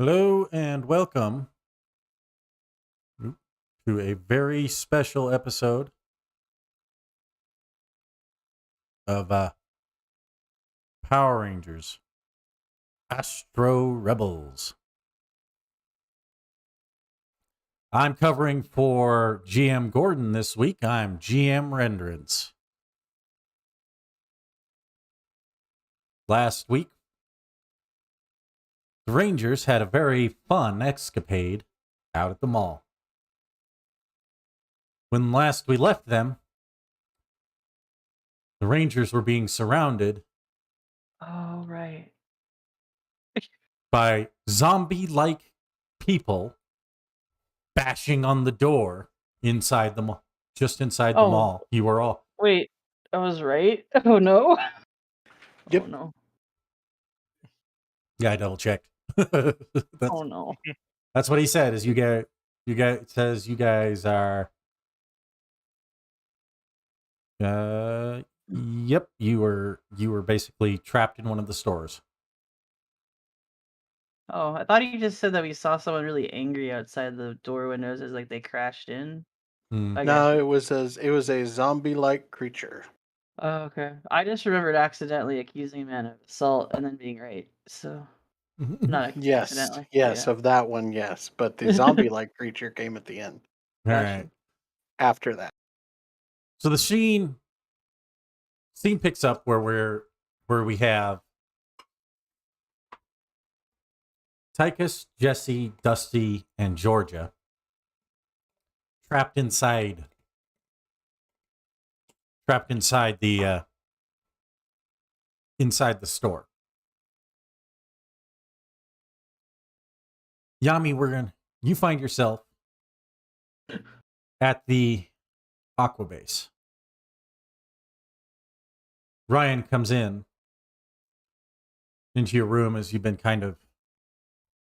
Hello and welcome to a very special episode of Power Rangers Astro Rebels. I'm covering for GM Gordon this week. I'm GM Renderance. Last week, the Rangers had a very fun escapade out at the mall. When last we left them, the Rangers were being surrounded Oh, right. by zombie-like people bashing on the door inside the mall. Just inside the mall. You were all... Wait, I was right? Oh, no. Yep. Oh, no. Yeah, I double checked. Oh, no. That's what he said. Is you guys says you guys are. Yep, you were basically trapped in one of the stores. Oh, I thought you just said that we saw someone really angry outside the door windows as like they crashed in. I No, guess. it was a zombie-like creature. Oh, okay. I just remembered accidentally accusing a man of assault and then being right. So not Yes, accidentally. yes, Yeah. of that one, yes. But the zombie-like creature came at the end. All Gotcha. right. After that. So the scene picks up where we have Tychus, Jesse, Dusty, and Georgia trapped inside the store. Yami, you find yourself at the Aqua Base. Ryan comes into your room as you've been kind of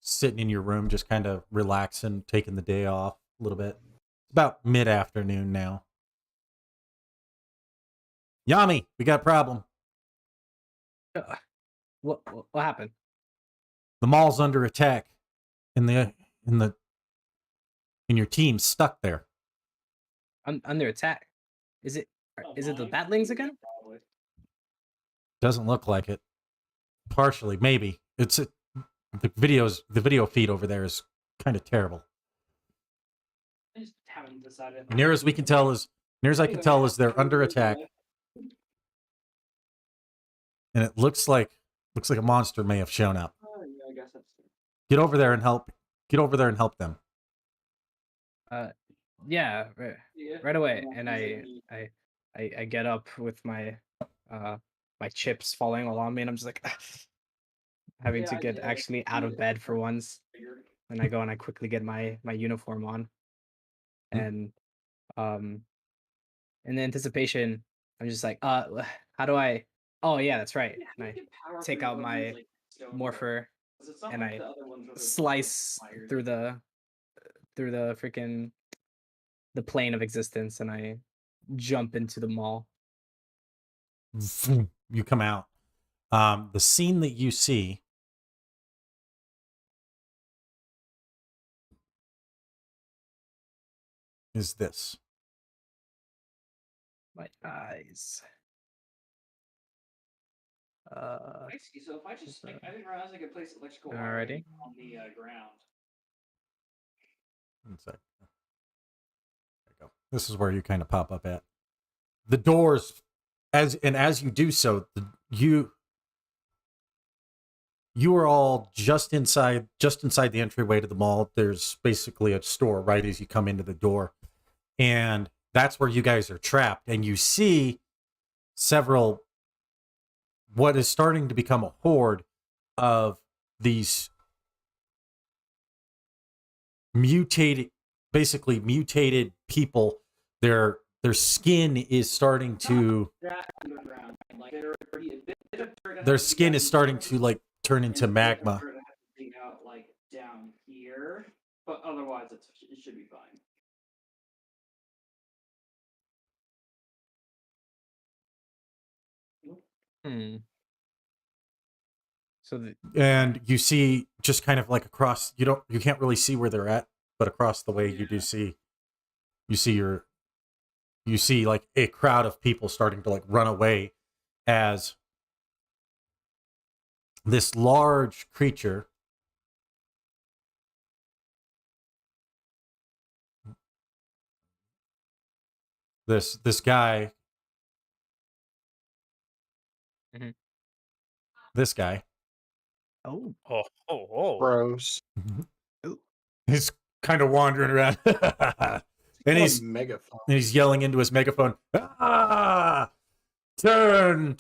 sitting in your room, just kind of relaxing, taking the day off a little bit. It's about mid-afternoon now. Yami, we got a problem. What happened? The mall's under attack, and your team's stuck there. Under attack? Is it the Batlings again? Doesn't look like it. Partially, maybe. The video feed over there is kind of terrible. I just haven't decided. Near as I can tell is they're under attack. And it looks like a monster may have shown up. Yeah, I guess that's true. Get over there and help them. Yeah, right away. And I get up with my my chips falling along me, and I'm just like having to get actually out of bed for once. And I go and I quickly get my uniform on. And in the anticipation, I'm just like, how do I? Oh yeah, that's right. And I take out my morpher and I slice through the freaking the plane of existence, and I jump into the mall. You come out. The scene that you see is this. My eyes. I see. So if I just, I didn't realize I could place electrical Alrighty. on the ground. One sec. There you go. This is where you kind of pop up at. The doors, as you do so, you are all just inside the entryway to the mall. There's basically a store right as you come into the door, and that's where you guys are trapped. And you see several, what is starting to become a horde of these mutated people. Their skin is starting to like turn into magma. Out like down here, but otherwise it should be fine. And you see just kind of like across, you can't really see where they're at, but across the way you do see, you see like a crowd of people starting to like run away as this large creature this guy Mhm. this guy Oh. Bros. he's kind of wandering around and A he's megaphone. yelling into his megaphone, ah, turn,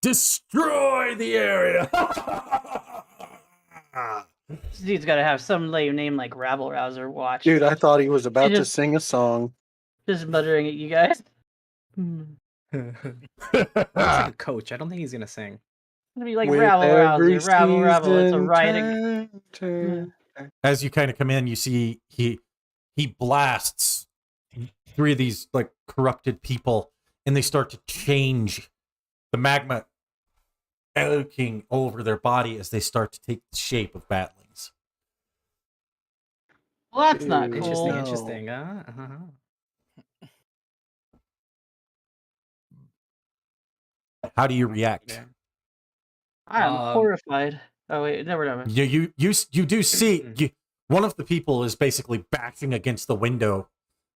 destroy the area. This dude's got to have some lame name like Rabble Rouser. Watch. Dude, I thought he was about to just- sing a song. Just muttering at you guys. Looks like a coach. I don't think he's gonna sing. It's gonna be like With Rabble every Rouser, Rabble. It's a season, rioting. turn. As you kind of come in, you see he blasts 3 of these like corrupted people, and they start to change. The magma echoing over their body as they start to take the shape of batlings. Well, that's not Dude, cool. Interesting. How do you react? Yeah. I'm horrified. Oh wait, never mind. You do see one of the people is basically backing against the window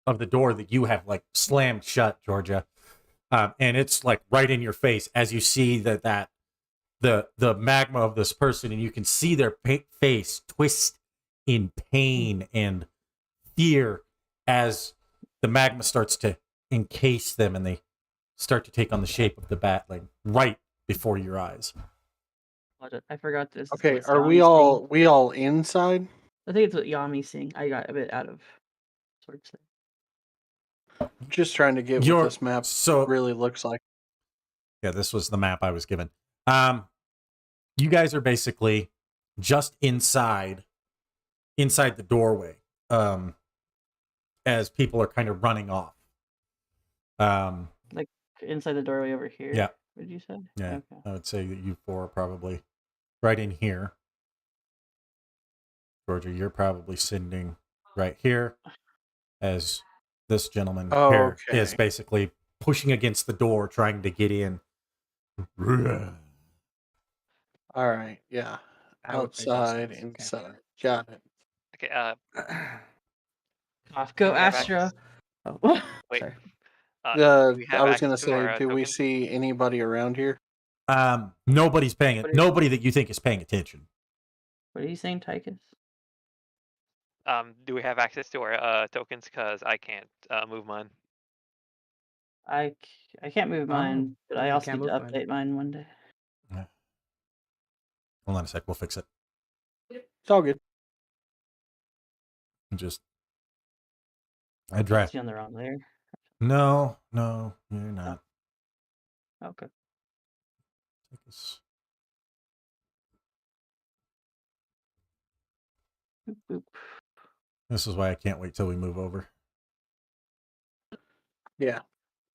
of the door that you have like slammed shut, Georgia, and it's like right in your face as you see that the magma of this person, and you can see their face twist in pain and fear as the magma starts to encase them, and they start to take on the shape of the batling right before your eyes. I forgot this. Okay, what's are Yami's we all inside? I think it's what Yami's saying. I got a bit out of sorts there. Just trying to get what this map really looks like. Yeah, this was the map I was given. You guys are basically just inside the doorway, as people are kind of running off. Like inside the doorway over here. Yeah. What did you say? Yeah, Okay. I would say that you 4 are probably right in here. Georgia, you're probably sitting right here, as this gentleman here is basically pushing against the door, trying to get in. All right, yeah. Outside, inside. Got it. Okay. Go Astro. Oh. Wait. Sorry. I was gonna say, do we see anybody around here? Nobody's paying it. Nobody that you think is paying attention. What are you saying, Tychus? Do we have access to our tokens? Because I can't move mine. I can't move mine, but I you also can't need to move mine. update mine one day. Hold on a sec. We'll fix it. It's all good. I drive. Is he on the wrong layer? No, you're not. Okay. Boop, boop. This is why I can't wait till we move over. Yeah.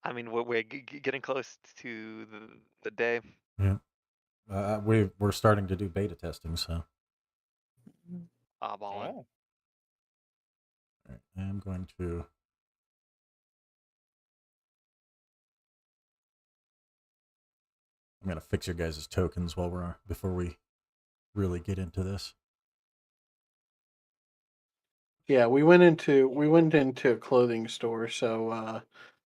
I mean, we're getting close to the day. Yeah. We're starting to do beta testing, so. Ballin'. All right, I'm going to. I'm gonna fix your guys' tokens before we really get into this. Yeah, we went into a clothing store, so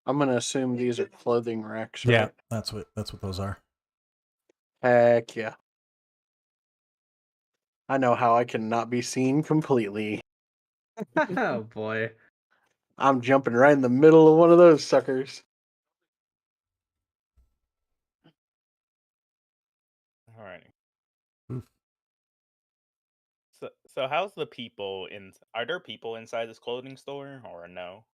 I'm gonna assume these are clothing racks. Right? Yeah, that's what those are. Heck yeah. I know how I cannot be seen completely. Oh boy. I'm jumping right in the middle of one of those suckers. Alrighty. So how's the people are there people inside this clothing store or no?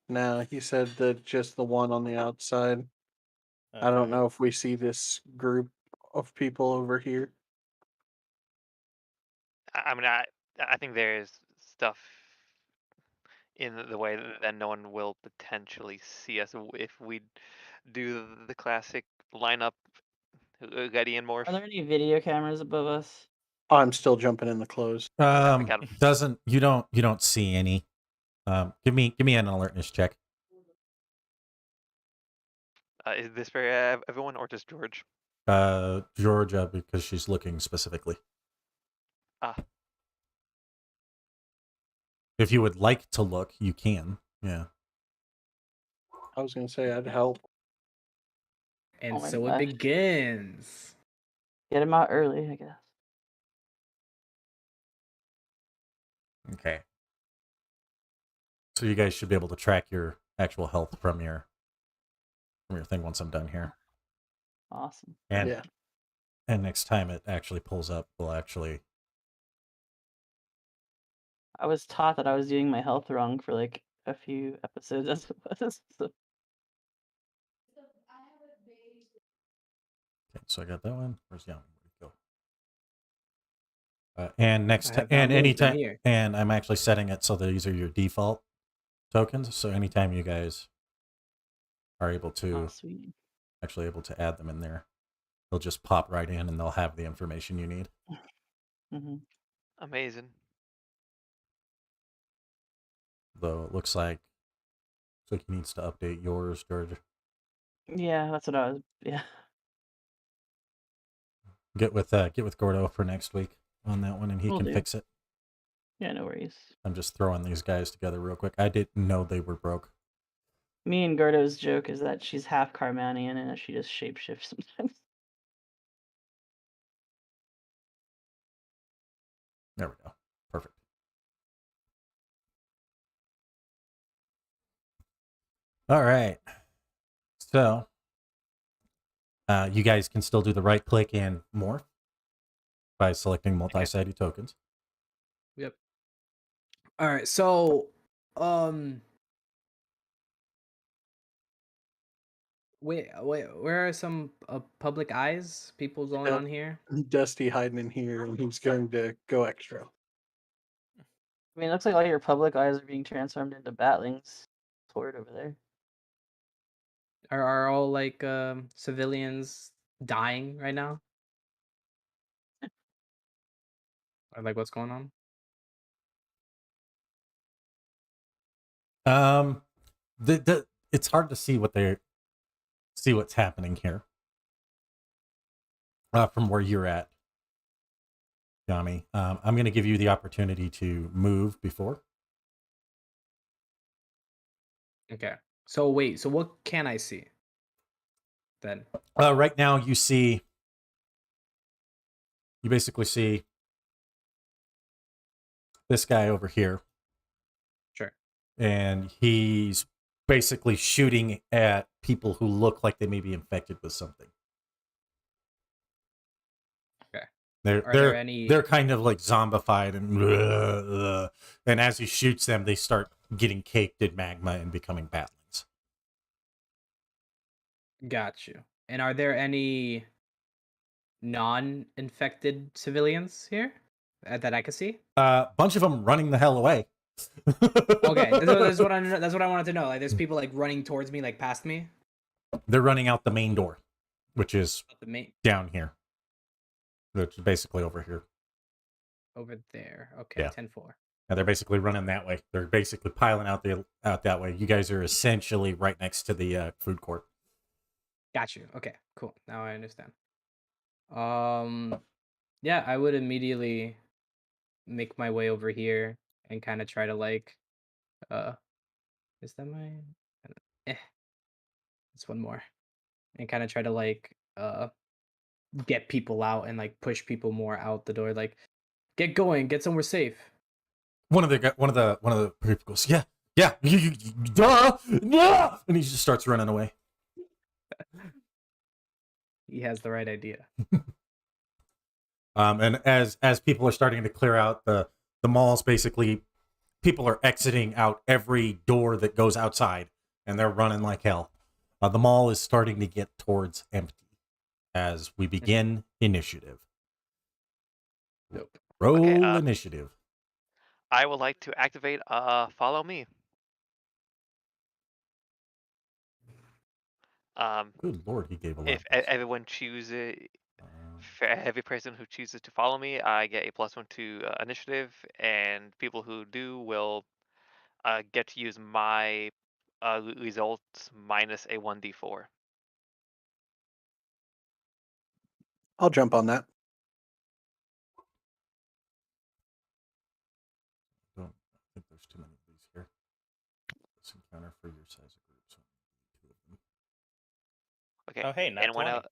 No, he said that just the one on the outside. I don't know if we see this group of people over here. I mean, I think there's stuff in the way that no one will potentially see us if we do the classic lineup Got Ian more. Are there any video cameras above us? Oh, I'm still jumping in the clothes. got him. Doesn't you don't see any. Give me an alertness check. Is this for everyone or just George? Georgia, because she's looking specifically. Ah. If you would like to look, you can. Yeah. I was gonna say I'd help. And Oh my so it gosh. begins. Get him out early, I guess. Okay. So you guys should be able to track your actual health from your thing once I'm done here. Awesome. And Yeah. and next time it actually pulls up, we'll actually. I was taught that I was doing my health wrong for like a few episodes as it was. So. Okay, so I got that one. Where's Yami? Where'd it go? And next I time, have not and moved, I'm anytime, here. and I'm actually setting it so that these are your default tokens. So anytime you guys are able to Oh, sweet. actually able to add them in there, they'll just pop right in and they'll have the information you need. Hmm. Amazing. Though it looks like he needs to update yours, George. Yeah, that's what I was. Yeah. Get with Gordo for next week on that one, and he Will can do. fix it. Yeah, no worries. I'm just throwing these guys together real quick. I didn't know they were broke. Me and Gordo's joke is that she's half Carmanian and she just shapeshifts sometimes. There we go. Perfect. All right. So, you guys can still do the right click and morph by selecting multi-sided tokens. Yep. All right. So, wait, where are some public eyes? People going Yep. on here? Dusty hiding in here, and he's going to go extra. I mean, it looks like all your public eyes are being transformed into batlings. Toward over there. Are all like civilians dying right now? Or like what's going on? It's hard to see what's happening here from where you're at, Yami. I'm going to give you the opportunity to move before. Okay. So wait, so what can I see then? Right now, you basically see this guy over here. Sure. And he's basically shooting at people who look like they may be infected with something. Okay. They're kind of like zombified and as he shoots them, they start getting caked in magma and becoming batlings. Got you. And are there any non-infected civilians here that I can see? Bunch of them running the hell away. Okay, that's what I wanted to know. Like, there's people like running towards me, like past me. They're running out the main door, which is The main down here. Which is basically over here. over there. Okay, Yeah. 10-4. And they're basically running that way. They're basically piling out that way. You guys are essentially right next to the food court. Got you. Okay, cool. Now I understand. Yeah, I would immediately make my way over here and kind of try to like, is that my? It's one more, and kind of try to like, get people out and like push people more out the door. Like, get going, get somewhere safe. One of the people goes, yeah, duh, yeah, and he just starts running away. He has the right idea. And as people are starting to clear out the malls, basically, people are exiting out every door that goes outside, and they're running like hell. The mall is starting to get towards empty as we begin initiative. Nope. Roll Okay, initiative. I would like to activate follow me. Good lord, he gave a lot. If everyone chooses, for every person who chooses to follow me, I get a +1 to initiative, and people who do will get to use my results minus a 1d4. I'll jump on that. Don't think there's too many of these here. This encounter for your size of group. So two of them. Okay. Oh, hey, not anyone 20. else?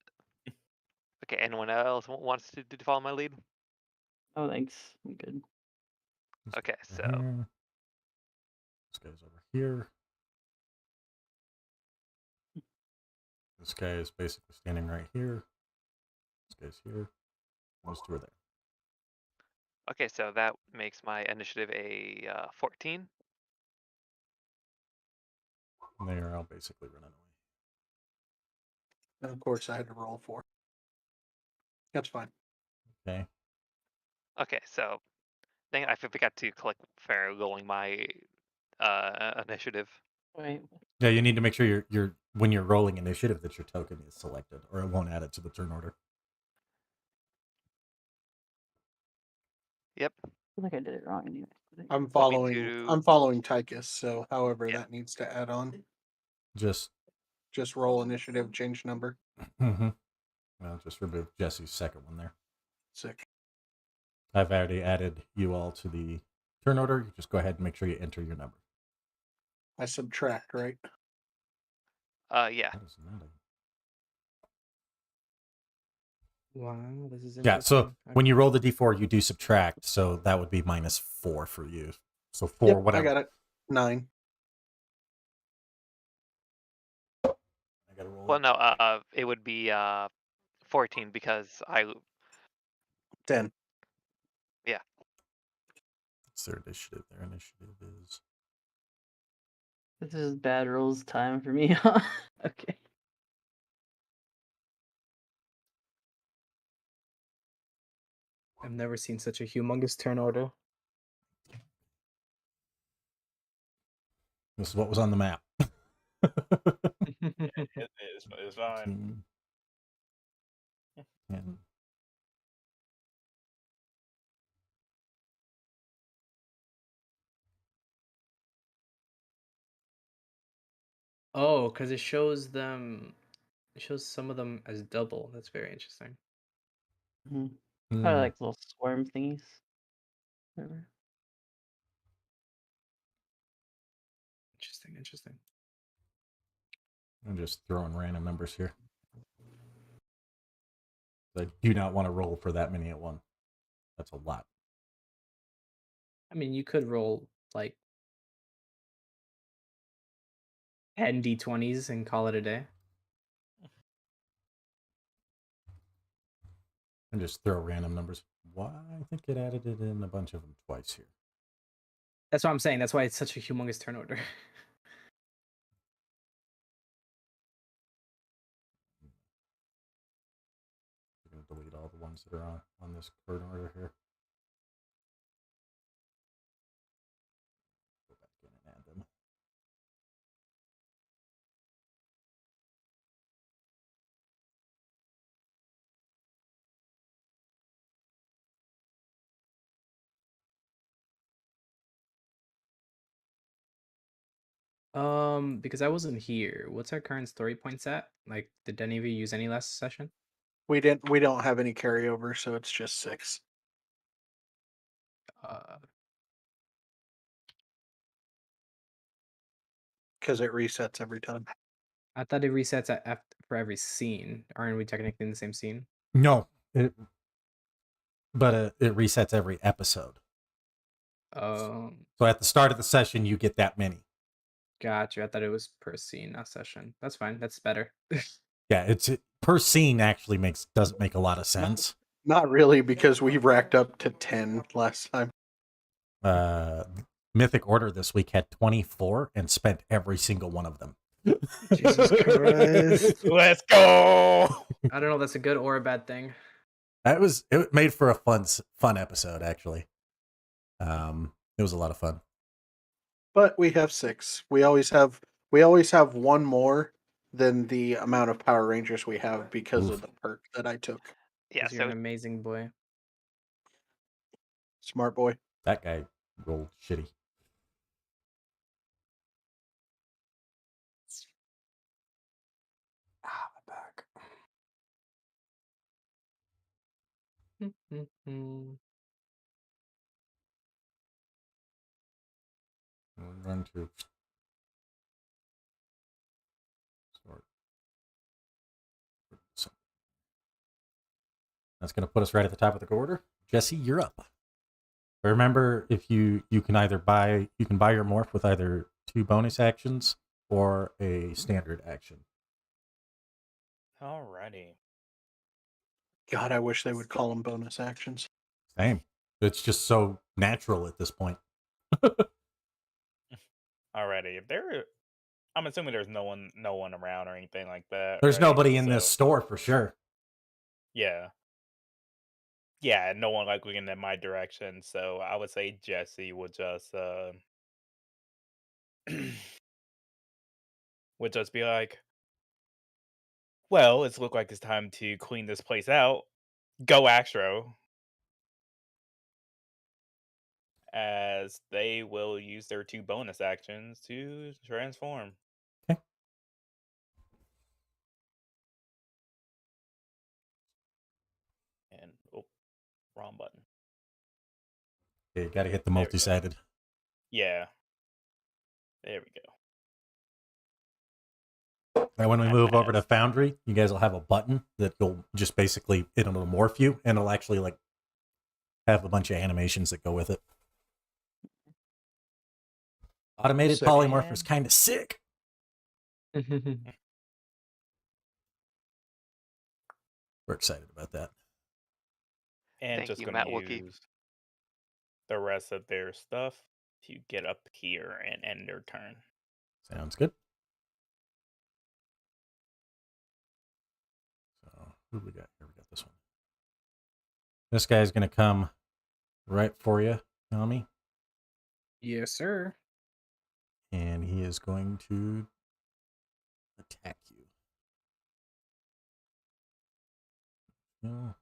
Okay. Anyone else wants to follow my lead? Oh, thanks. I'm good. This Okay, guy's so- over here. This guy's over here. This guy is basically standing right here. This guy's here. Those two are there. Okay, so that makes my initiative a 14. And they are all basically running away. And of course, I had to roll 4. That's fine. Okay. Okay, so then I forgot to click for rolling my initiative. Wait. Yeah, you need to make sure you're when you're rolling initiative that your token is selected, or it won't add it to the turn order. Yep. I feel like I did it wrong anyway. I'm Want me following. to- I'm following Tychus, so however Yeah. that needs to add on. Just Roll initiative, change number. well, just remove Jesse's second one there. Sick. I've already added you all to the turn order. You just go ahead and make sure you enter your number. I subtract, right? Yeah. That is not a- Wow, this is Yeah, so interesting. when you roll the d4, you do subtract, so that would be -4 for you. So 4, Yep, whatever. I got it. 9. I gotta roll Well, it. no. It would be 14 because I. 10. It's their initiative. Their initiative is This is bad rolls time for me. Okay. I've never seen such a humongous turn order. this is what was on the map. It's fine. 10. Oh, because it shows them. It shows some of them as double. That's very interesting. Mhm. Hmm. Probably like little swarm thingies. Whatever. Interesting. I'm just throwing random numbers here. I do not want to roll for that many at one. That's a lot. I mean, you could roll like 10 d20s and call it a day. And just throw random numbers. Why? I think it added it in a bunch of them twice here. That's what I'm saying. That's why it's such a humongous turn order. I'm going to delete all the ones that are on this turn order here. Go back in and add them. Because I wasn't here. What's our current story points at? Like, did any of you use any last session? We don't have any carryover, so it's just 6. Because it resets every time. I thought it resets for every scene. Aren't we technically in the same scene? No, but it resets every episode. So at the start of the session, you get that many. Gotcha. I thought it was per scene, not session. That's fine. That's better. Yeah, it's per scene actually doesn't make a lot of sense. Not really, because we racked up to 10 last time. Mythic Order this week had 24 and spent every single one of them. Jesus Christ. Let's go. I don't know if that's a good or a bad thing. It made for a fun episode actually. It was a lot of fun. But we have 6. We always have one more than the amount of Power Rangers we have because Oof. of the perk that I took. Yeah, 'Cause you're an so amazing boy. Smart boy. That guy rolled shitty. Ah, my back. Run to sort. That's going to put us right at the top of the order. Jesse, you're up. Remember, if you can either buy your morph with either 2 bonus actions or a standard action. Alrighty. God, I wish they would call them bonus actions. Same. It's just so natural at this point. Alrighty. If there, I'm assuming there's no one around or anything like that. There's right? nobody in So, this store for sure. Yeah. Yeah, no one like looking in my direction. So I would say Jesse would just would just be like, well, it's look like it's time to clean this place out. Go Astro. As they will use their 2 bonus actions to transform. Okay. And wrong button. Yeah, you got to hit the There we go. multi-sided. Yeah. There we go. And when we move over to Foundry, you guys will have a button that you'll just basically, it'll morph you, and it'll actually like have a bunch of animations that go with it. Automated Sick. polymorph is kind of sick. We're excited about that. And Thank just you, gonna Matt Wookie. use the rest of their stuff to get up here and end their turn. Sounds good. So, who do we got here? We got this one. This guy's going to come right for you, Tommy. Yes, sir. And he is going to attack you. No.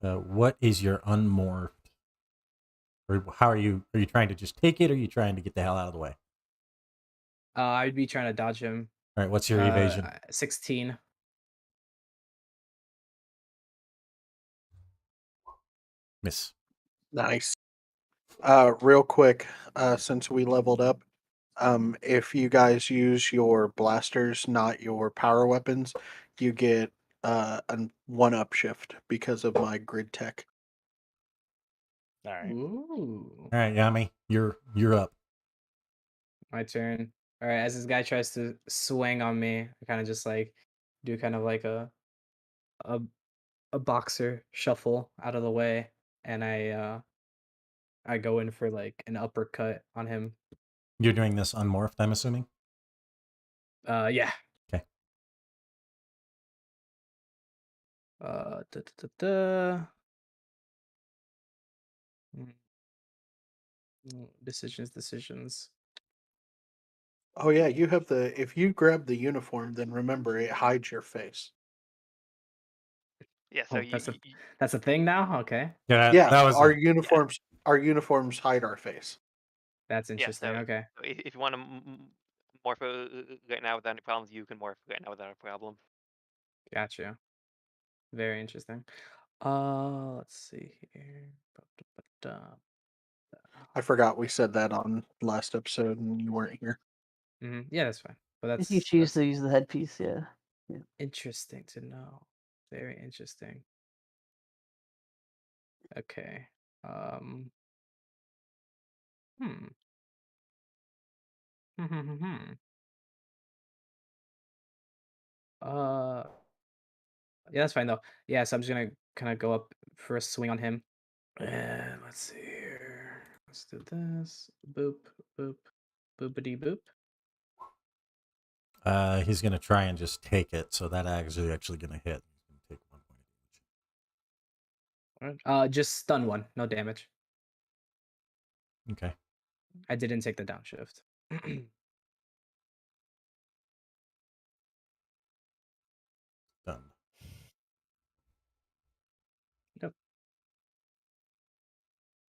What is your unmorphed? Or how are you trying to just take it, or are you trying to get the hell out of the way? I'd be trying to dodge him. All right, what's your evasion? 16. Miss. Nice. Real quick, since we leveled up, if you guys use your blasters, not your power weapons, you get a 1-up shift because of my grid tech. Alright. Ooh. All right, Yami, you're up. My turn. All right, as this guy tries to swing on me, I kind of just like do kind of like a boxer shuffle out of the way, and I go in for like an uppercut on him. You're doing this unmorphed, I'm assuming. Yeah. Okay. Da, da, da, da. Decisions. Oh yeah, you have the. If you grab the uniform, then remember it hides your face. Yeah, so Oh, that's a thing now. Okay, Yeah, Yeah, that was our uniforms. Our uniforms hide our face. that's interesting. so Okay, if you want to morph right now without any problems, you can morph right now without a problem. gotcha. Very interesting. Let's see here. I forgot we said that on last episode, and you weren't here. Yeah, that's fine. But If you choose to use the headpiece, yeah. interesting to know. Very interesting. Okay. Hmm. Uh, yeah, that's fine though. Yeah, so I'm just gonna kind of go up for a swing on him. And let's see here. Let's do this. Boop, boop, boopity boop. he's going to try and just take it, so that actually going to hit. He's going to take 1 point of damage. Just stun one, no damage. Okay. I didn't take the downshift.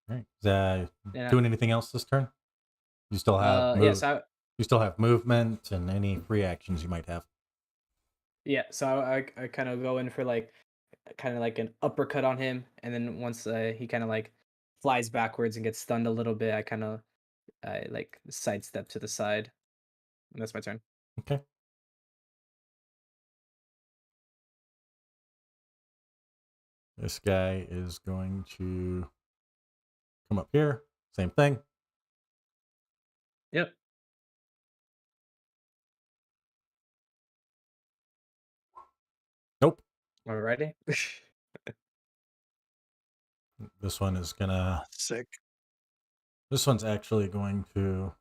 All right. And Doing anything else this turn? You still have yeah, so you still have movement and any free actions you might have. I kind of go in for like kind of like an uppercut on him, and then once he kind of like flies backwards and gets stunned a little bit, I like sidestep to the side. And that's my turn. Okay. This guy is going to come up here. Same thing. Yep. Nope. Alrighty. This one is gonna. Sick. This one's actually going to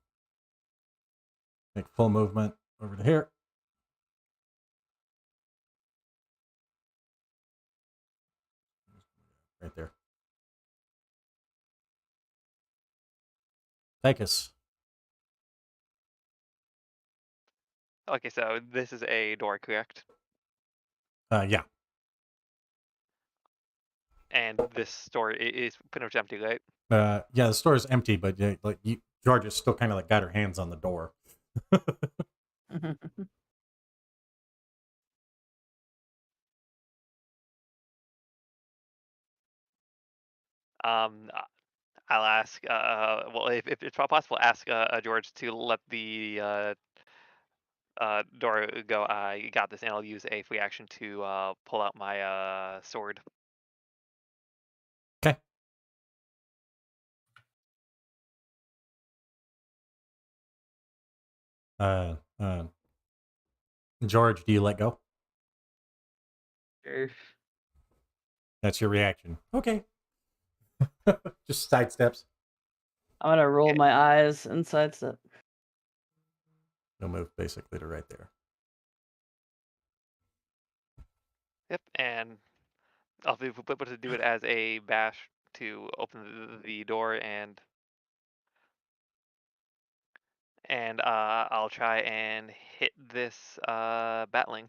make full movement over to here. Right there. Tychus. Okay, so this is a door, correct? Yeah. And this door is pretty much empty, right? Yeah. The store is empty, but Georgia's still kind of like got her hands on the door. I'll ask. Well, if it's possible, ask George to let the door go. I got this, and I'll use a free action to pull out my sword. Okay. George, do you let go? Sure. That's your reaction. Okay. Just sidesteps. I'm gonna roll my eyes and sidestep. You'll move basically to right there. Yep, and I'll be able to do it as a bash to open the door, and I'll try and hit this batling.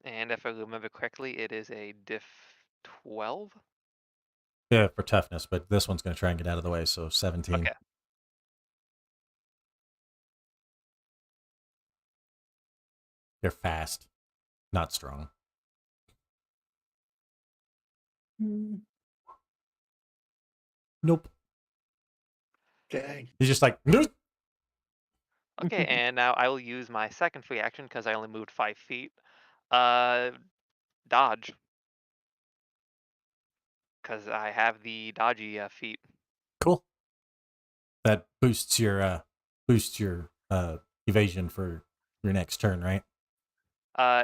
And if I remember correctly, it is a diff 12. Yeah, for toughness, but this one's going to try and get out of the way, so 17. Okay. They're fast, not strong. Nope. Dang. He's just like, nope. Okay, and now I will use my second free action because I only moved 5 feet. Dodge. Because I have the dodgy feat. Cool. That boosts your evasion for your next turn, right?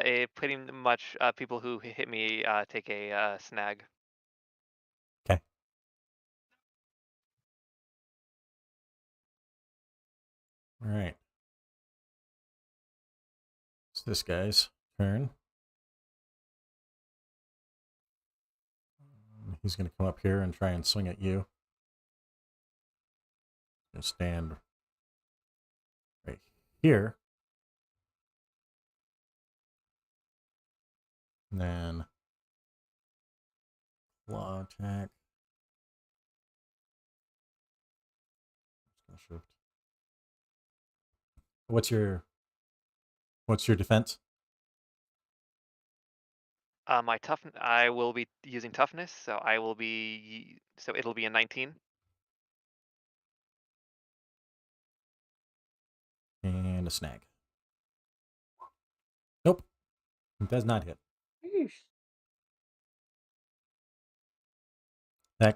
It pretty much people who hit me take a snag. Okay. All right. It's this guy's turn. He's going to come up here and try and swing at you. Going to stand right here. And then claw attack. Shift. What's your defense? My tough. I will be using toughness, so it'll be a 19. And a snag. Nope. It does not hit.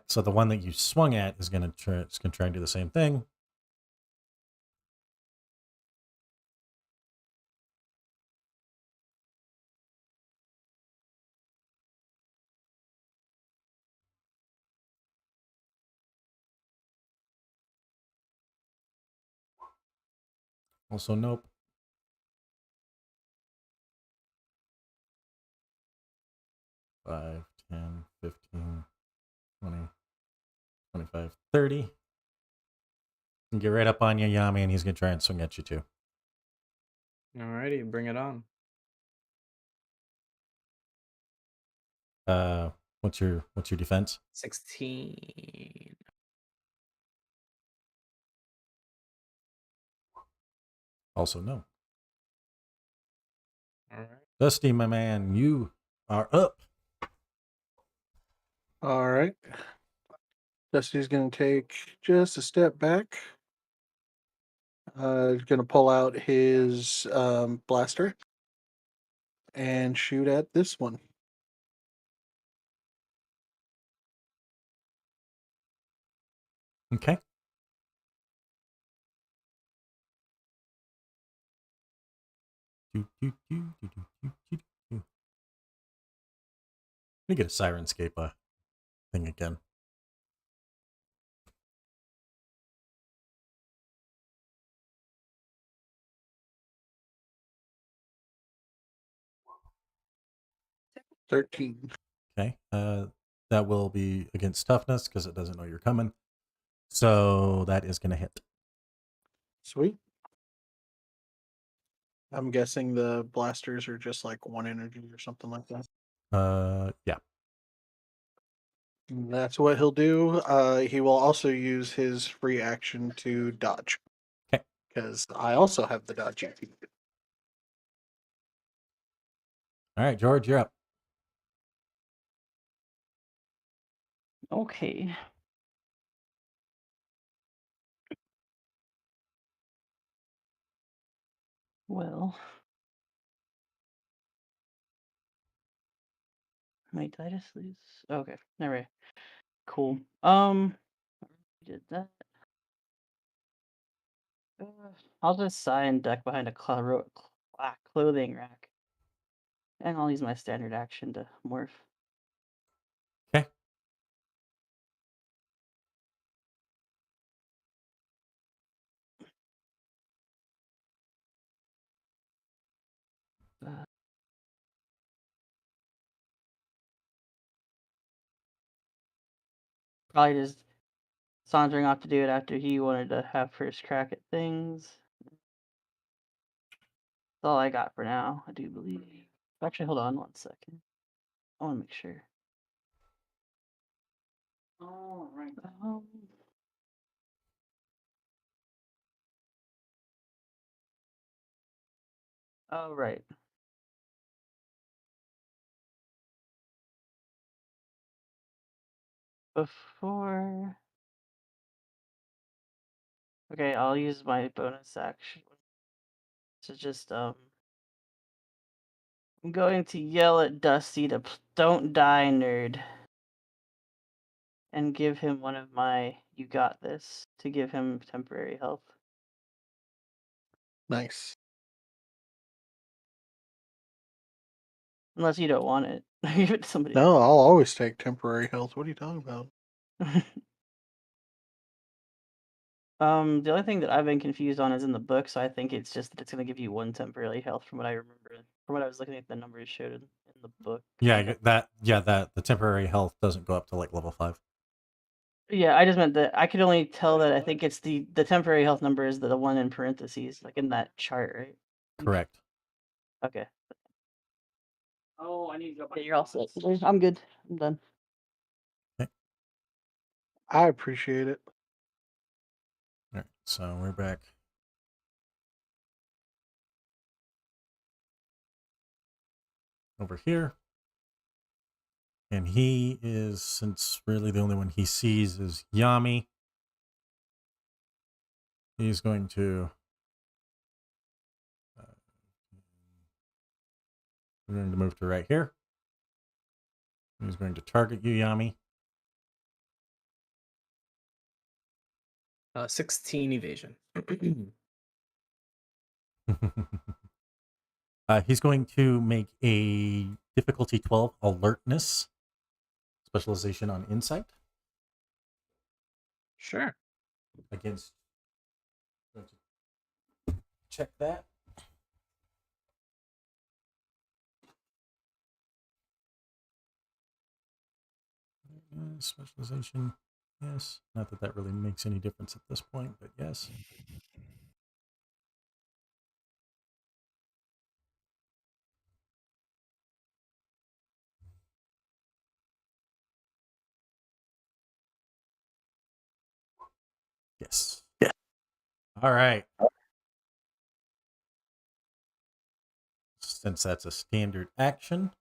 So the one that you swung at is going to try and do the same thing. Also, nope. 5, 10, 15, 20, 25, 30. Get right up on you, Yami, and he's gonna try and swing at you too. Alrighty, bring it on. What's your defense? 16. Also no. All right. Dusty, my man, you are up. All right. Dusty's going to take just a step back. He's going to pull out his blaster and shoot at this one. Okay. Let me get a Sirenscape thing again. $13. Okay. That will be against toughness because it doesn't know you're coming. So that is going to hit. Sweet. I'm guessing the blasters are just like 1 energy or something like that. Yeah. And that's what he'll do. He will also use his free action to dodge. Okay. Because I also have the dodge. All right, George, you're up. Okay. Well. Wait, did I just lose? Okay, alright. Cool. Did that. I'll just sign deck behind a clothing rack. And I'll use my standard action to morph. Okay. Probably just sauntering off to do it after he wanted to have first crack at things. That's all I got for now, I do believe. Actually, hold on 1 second. I want to make sure. All right. Oh, right. Before. Okay, I'll use my bonus action to just I'm going to yell at Dusty to don't die, nerd. And give him one of my you got this to give him temporary health. Nice. Unless you don't want it. Give it to somebody. No, I'll always take temporary health. What are you talking about? The only thing that I've been confused on is in the book, so I think it's just that it's gonna give you 1 temporary health from what I remember. From what I was looking at, the numbers showed in the book. Yeah, the temporary health doesn't go up to like level 5. Yeah, I just meant that I could only tell that I think it's the temporary health number is the one in parentheses, like in that chart, right? Correct. Okay. Oh, I need to go back. Yeah, you're all set. I'm good. I'm done. I appreciate it. All right, so we're back. Over here. And he is, since really the only one he sees is Yami, he's going to we're going to move to right here. He's going to target you, Yami. 16 evasion. He's going to make a difficulty 12 alertness specialization on insight Sure. against. Check that. Specialization. Yes. Not that that really makes any difference at this point, but yes. Yes. Yeah. All right. Since that's a standard action,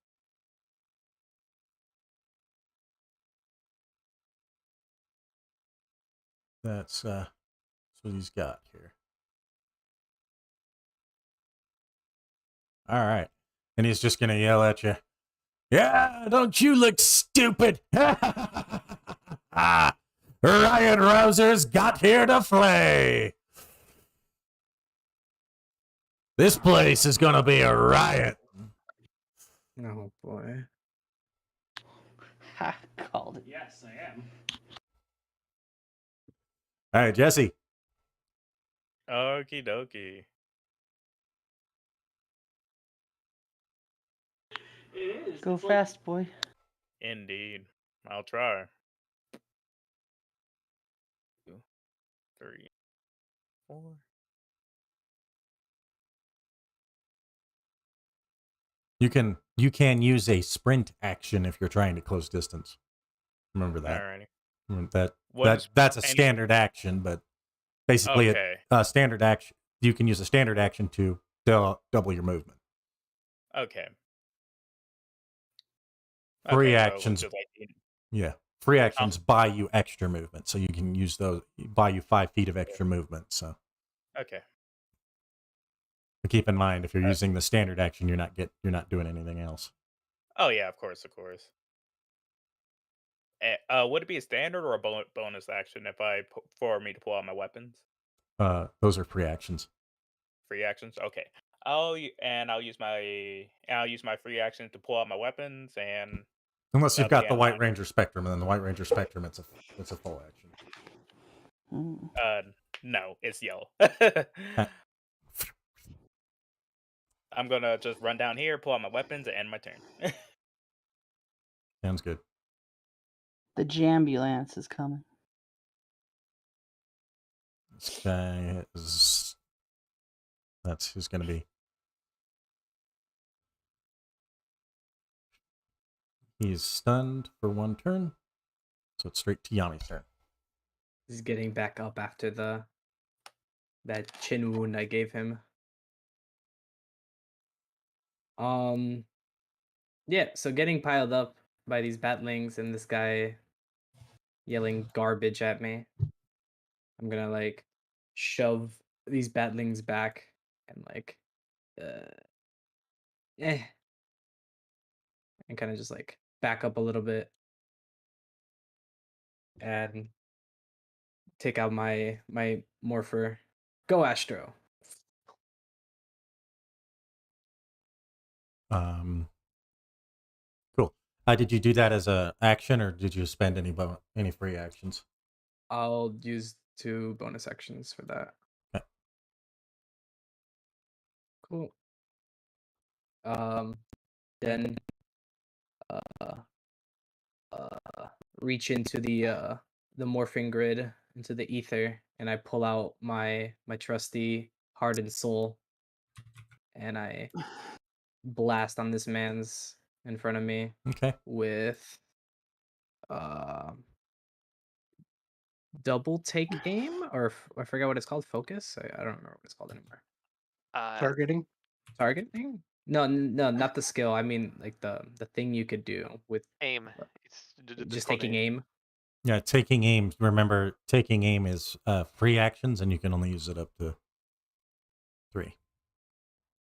that's what he's got here. All right. And he's just going to yell at you. Yeah, don't you look stupid? Riot Rousers got here to flay. This place is going to be a riot. Oh boy. Ha! Called it. Yes, I am. All right, Jesse. Okie dokie. It is. Go It's like- fast, boy. Indeed. I'll try. 2, 3, 4. You can use a sprint action if you're trying to close distance. Remember that. Alrighty. That's a any- standard action, but basically Okay. a standard action. You can use a standard action to double your movement. Okay. Free Okay, so actions. just like Yeah. Free actions buy you extra movement, so you can use those. Buy you 5 feet of extra movement. So okay. but keep in mind, if you're using the standard action, you're not doing anything else. Oh yeah, of course. Would it be a standard or a bonus action if for me to pull out my weapons? Those are free actions. Free actions. Okay. I'll use my free action to pull out my weapons and Unless you've that'll got be the out White mine. Ranger Spectrum, and then the White Ranger Spectrum, it's a full action. No, it's yellow. I'm gonna just run down here, pull out my weapons, and end my turn. Sounds good. The Jambulance is coming. This guy is. That's who's going to be. He's stunned for 1 turn, so it's straight to Yami's turn. He's getting back up after that chin wound I gave him. Yeah, so getting piled up by these batlings and this guy yelling garbage at me. I'm gonna like shove these batlings back and like and kind of just like back up a little bit and take out my morpher. Go Astro. Cool. Did you do that as a action, or did you spend any free actions? I'll use 2 bonus actions for that. Okay. Cool. Then reach into the morphing grid, into the ether, and I pull out my trusty hardened soul, and I blast on this man's in front of me Okay. with double take aim, or I forget what it's called. Focus. I don't remember what it's called anymore. Targeting. Targeting? No, not the skill. I mean, like the thing you could do with Aim. It's just called taking aim. Yeah, taking aim. Remember, taking aim is free actions, and you can only use it up to 3.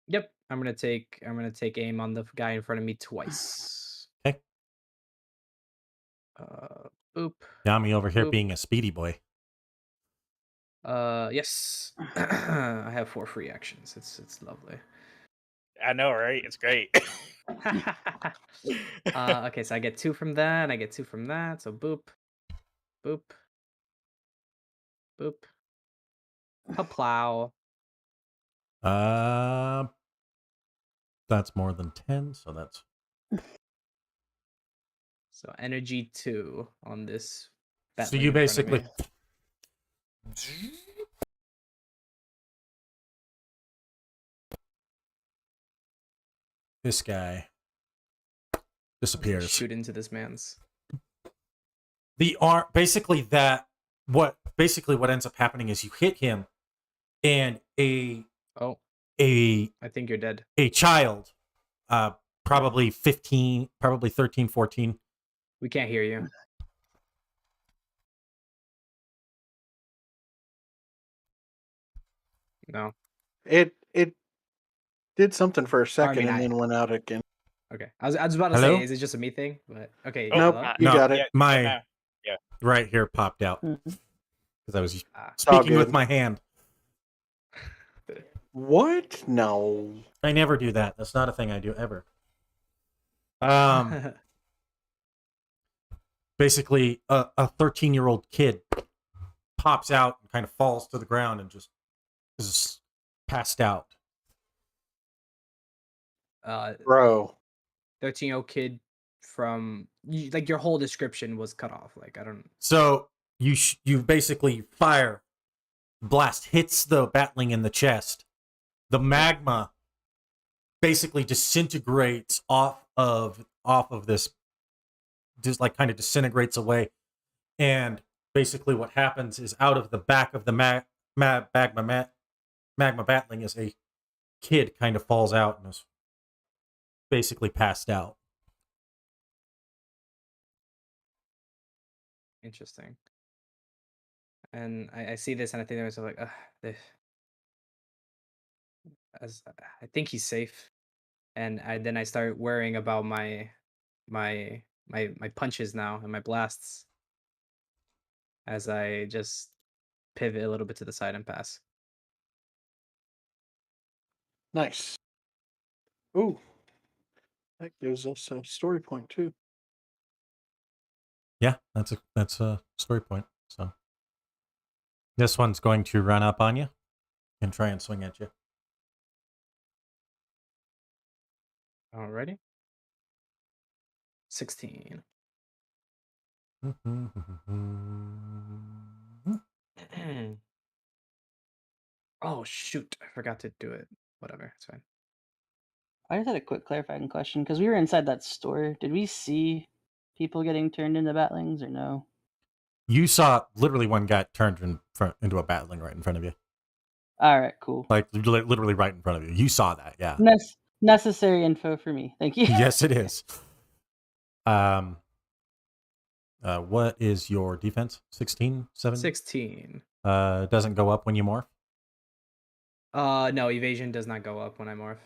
Yep, I'm gonna take aim on the guy in front of me twice. Okay. Boop. Yami over here Boop. being a speedy boy. Yes. I have 4 free actions. It's lovely. I know, right? It's great. Okay, so I get 2 from that, and I get 2 from that. So boop, boop, boop. Plow. That's more than 10, so that's So energy 2 on this That So thing you in front of basically me. this guy I disappears. shoot into this man's. The arm basically what ends up happening is you hit him, and Oh, a I think you're dead. child, probably 15, probably 13, 14. We can't hear you. No. It did something for a I second mean, and then went out again. Okay. I was about to Hello? say, is it just a me thing? But okay. Oh, Nope, Hello? you No, got it. Yeah, my now. Yeah. right here popped out Mhm. because I was Ah. It's all speaking with good. my hand. What? No. I never do that. That's not a thing I do ever. Basically, a 13-year-old kid pops out and kind of falls to the ground and just is passed out. Bro. 13-year-old kid from like your whole description was cut off. Like I don't. So you basically fire, blast hits the batling in the chest. The magma basically disintegrates off of this, just like kind of disintegrates away, and basically what happens is out of the back of the magma battling is a kid kind of falls out and is basically passed out. Interesting. And I see this and I think to myself like, as I think he's safe, and then I start worrying about my punches now and my blasts as I just pivot a little bit to the side and pass. Nice. Ooh. That gives us a story point too. Yeah, that's a story point. So this one's going to run up on you and try and swing at you. Alrighty. 16. Oh shoot! I forgot to do it. Whatever, it's fine. I just had a quick clarifying question because we were inside that store. Did we see people getting turned into batlings or no? You saw literally one got turned into a battling right in front of you. All right, cool. Like literally right in front of you. You saw that, yeah. Necessary info for me. Thank you. Yes, it is. What is your defense? 16, 7? 16. Doesn't go up when you morph. No, evasion does not go up when I morph.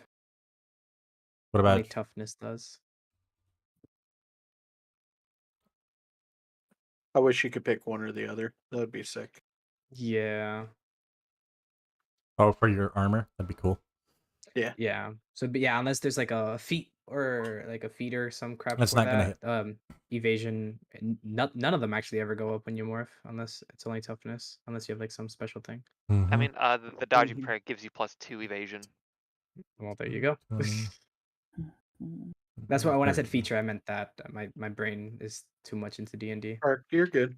What Only about toughness does. I wish you could pick one or the other. That would be sick. Yeah. for your armor? That'd be cool. Yeah. So, but yeah, unless there's like a feat or like a feat or some crap That's for not gonna that. Evasion, none of them actually ever go up when you morph, unless it's only toughness, unless you have like some special thing. I Mhm. mean, the dodging Mhm. prayer gives you +2 evasion. Well, there you go. 20, That's why when I said 30. feature, I meant that my brain is too much into D&D. Or you're good.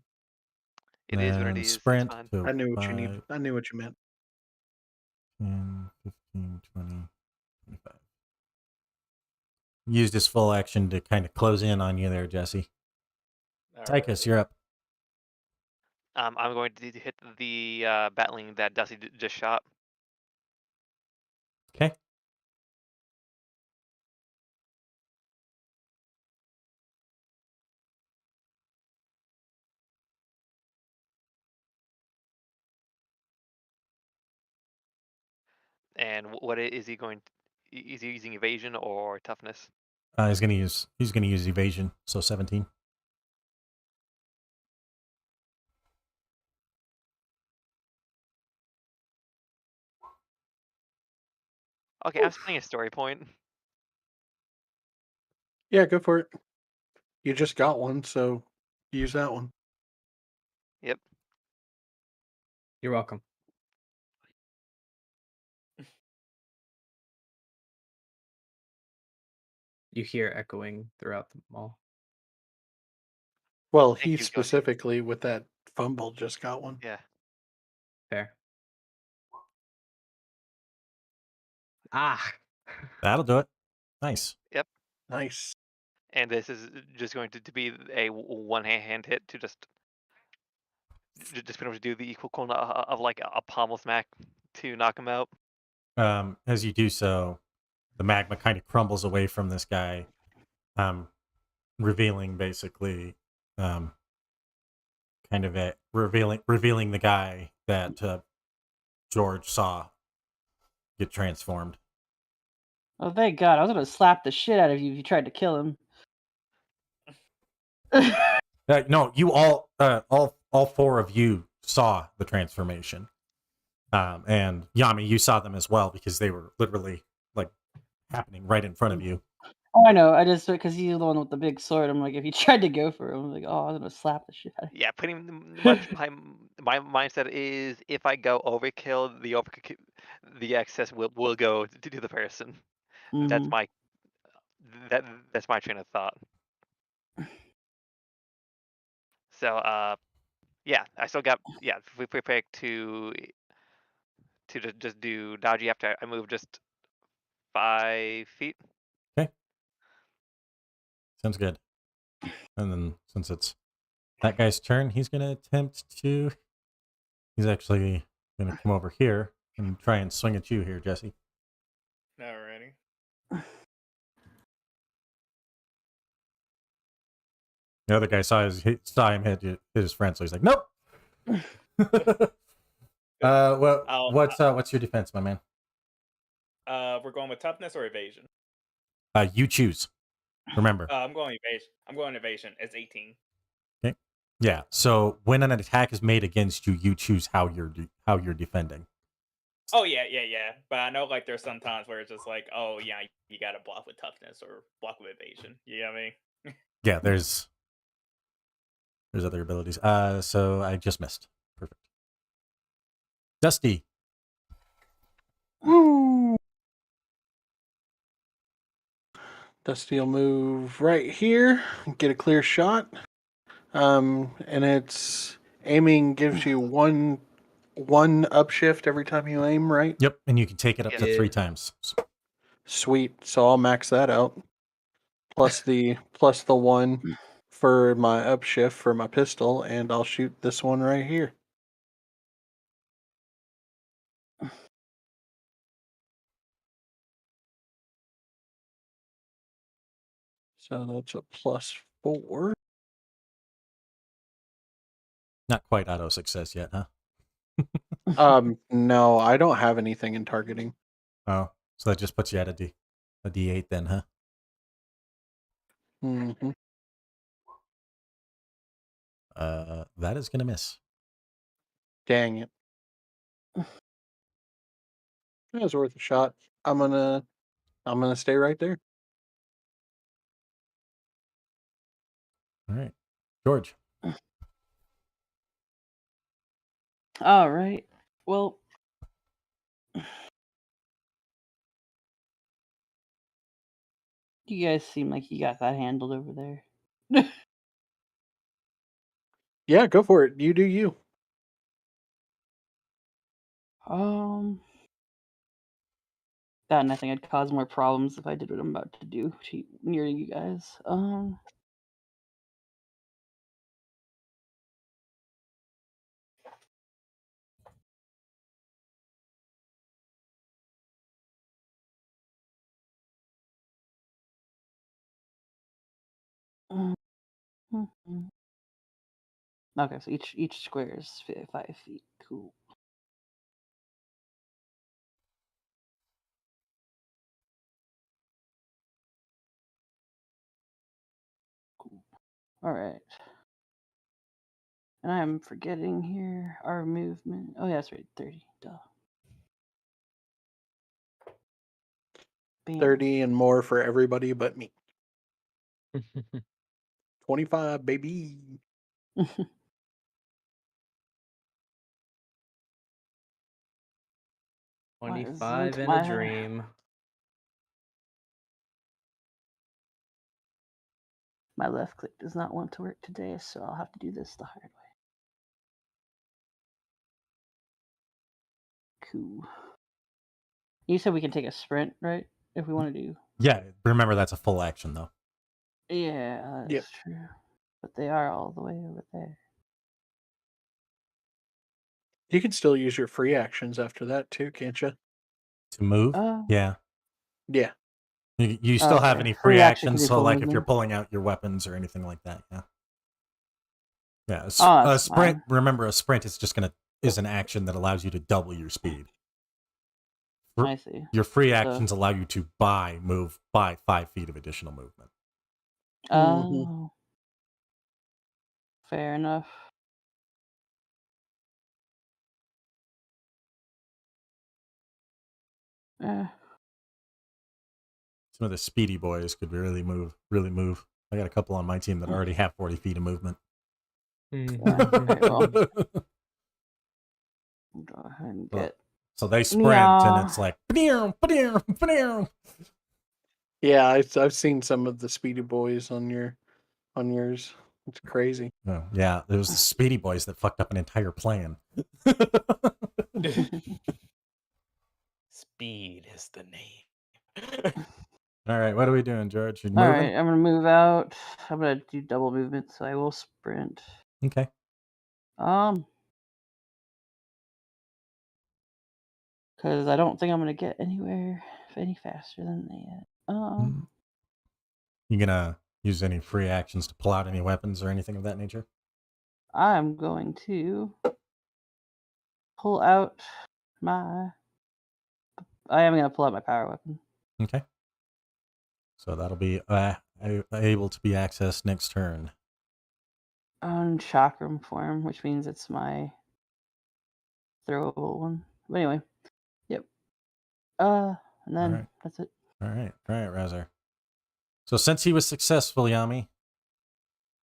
It is what it And is. sprint It's fine. to I knew what you 5, need. I knew what you meant. 10, 15, 20, 25. Used his full action to kind of close in on you there, Jesse. Tychus, you're up. I'm going to hit the battling that Dusty just shot. Okay. And what is he going? Is he using evasion or toughness? He's gonna use evasion, so 17. Okay, I'm spending a story point. Yeah, go for it. You just got one, so use that one. Yep. You're welcome. You hear echoing throughout the mall. Well, Thank he you, Yoshi. specifically with that fumble just got one. Yeah. Fair. Ah. That'll do it. Nice. Nice. And this is just going to be a one-hand hit to just pretty much do the equal equivalent of like a pommel smack to knock him out. As you do so, the magma kind of crumbles away from this guy, revealing basically, kind of revealing the guy that George saw get transformed. Oh, thank God! I was gonna slap the shit out of you if you tried to kill him. No, you all four of you saw the transformation, and Yami, you saw them as well because they were literally like happening right in front of you. Oh, I know. I just because he's the one with the big sword. I'm like, if he tried to go for him, I'm like, oh, I was gonna slap the shit out of Yeah, pretty much my mindset is if I go overkill, the excess will go to the person. him. That's Mhm. my that's my train of thought. So yeah, I still got we prepared to just do dodgy after I move just 5 feet. Sounds good. And then since it's that guy's turn, he's gonna attempt to. He's actually gonna come over here and try and swing at you here, Jesse. Alrighty. The other guy saw him hit his friend, so he's like, "Nope." What's your defense, my man? We're going with toughness or evasion. You choose. Remember. I'm going evasion. I'm going evasion. It's 18. Okay. Yeah. So when an attack is made against you, you choose how you're defending. Oh yeah. But I know like there's some times where it's just like, oh yeah, you gotta block with toughness or block with evasion. You know what I mean? Yeah. There's other abilities. So I just missed. Perfect. Dusty. Dusty will move right here, get a clear shot. And it's aiming gives you one upshift every time you aim, right? Yep. And you can take it up to Yeah. 3 times. Sweet. So I'll max that out. Plus the one for my upshift for my pistol, and I'll shoot this one right here. So that's a +4. Not quite auto success yet, huh? No, I don't have anything in targeting. Oh, so that just puts you at a D8 then, huh? Mm-hmm. That is gonna miss. Dang it. That was worth a shot. I'm gonna stay right there. All right, George. All right. Well, you guys seem like you got that handled over there. Yeah, go for it. You do you. That and I think I'd cause more problems if I did what I'm about to do near you guys. Mhm. Okay, so each square is 5 feet. Cool. Cool. All right. And I'm forgetting here our movement. Oh yeah, that's right. 30. Duh. Bam. 30 and more for everybody but me. 25, baby. 25 in my- a dream. My left click does not want to work today, so I'll have to do this the hard way. Cool. You said we can take a sprint, right? If we want to do. Yeah, remember that's a full action though. Yeah, that's Yep. true. But they are all the way over there. You can still use your free actions after that too, can't you? To move, Oh. yeah. Yeah. You still have Okay. any Free free action can actions? be So, full like, if you're movement. pulling out your weapons or anything like that, yeah. Yeah, Oh, a that's sprint. fine. Remember, a sprint is an action that allows you to double your speed. I see. Your free So- actions allow you to move by 5 feet of additional movement. Oh. Fair enough. Eh. Some of the speedy boys could really move. I got a couple on my team that already have 40 feet of movement. Alright, well. Go ahead and get. So they sprint, Yeah. and it's like, "Ba-deum. Yeah, I've seen some of the speedy boys on yours. It's crazy. Oh, yeah, it was the speedy boys that fucked up an entire plan. Speed is the name. All right, what are we doing, George? You All moving? right, I'm gonna move out. I'm gonna do double movement, so I will sprint. Okay. Because I don't think I'm gonna get anywhere any faster than that. You gonna use any free actions to pull out any weapons or anything of that nature? I'm going to pull out my. I am gonna pull out my power weapon. Okay. So that'll be able to be accessed next turn. On chakram form, which means it's my throwable one. But anyway, yep. And then Alright. that's it. All right, Razor. So since he was successful, Yami,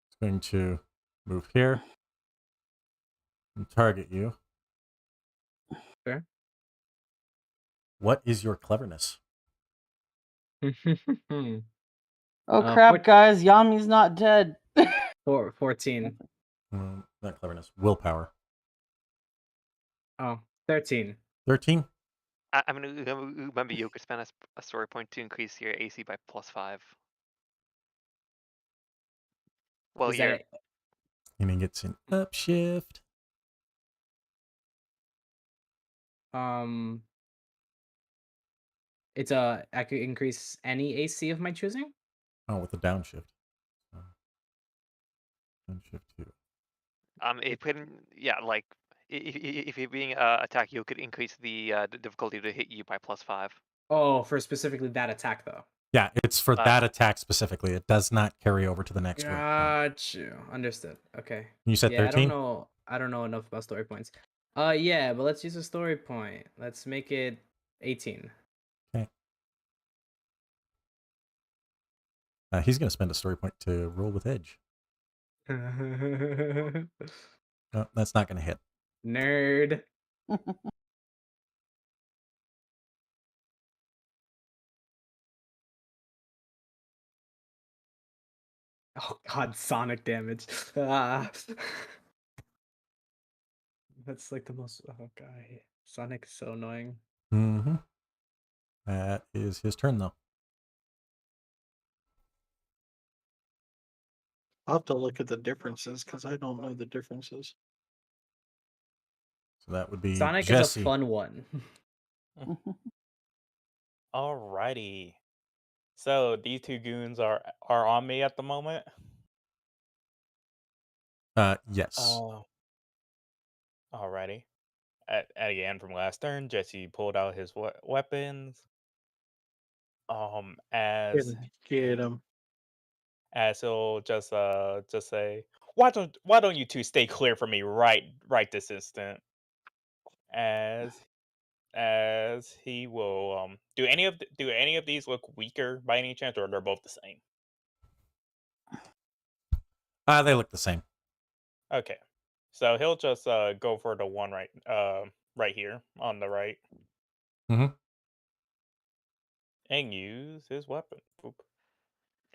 he's going to move here and target you. Sure. What is your cleverness? Oh crap, guys! Yami's not dead. 14. Not cleverness. Willpower. Oh, 13. 13? I'm going to remember you could spend a story point to increase your AC by +5. Well, Is yeah. that And he gets an upshift. It's I could increase any AC of my choosing? Oh, with the downshift. Downshift 2. It couldn't. Yeah, like if you're being attacked, you could increase the difficulty to hit you by +5. Oh, for specifically that attack though. Yeah, it's for that attack specifically. It does not carry over to the next one. Got you. Understood. Okay. You said Yeah, 13? I don't know enough about story points. Yeah, but let's use a story point. Let's make it 18. Okay. He's going to spend a story point to roll with edge. Nerd. No, that's not going to hit. Oh god, sonic damage. Ah. That's like the most. Oh god, Sonic is so annoying. Mm-hmm. That is his turn, though. I'll have to look at the differences because I don't know the differences. So that would be Sonic Jesse. is a fun one. Alrighty. So these two goons are on me at the moment. Yes. Alrighty. Again from last turn, Jesse pulled out his weapons. As Get him. As he'll just say, why don't you two stay clear from me right this instant? As he will do any of these look weaker by any chance, or they're both the same? They look the same. Okay, so he'll just go for the one right here on the right. Mm-hmm. And use his weapon. Oop.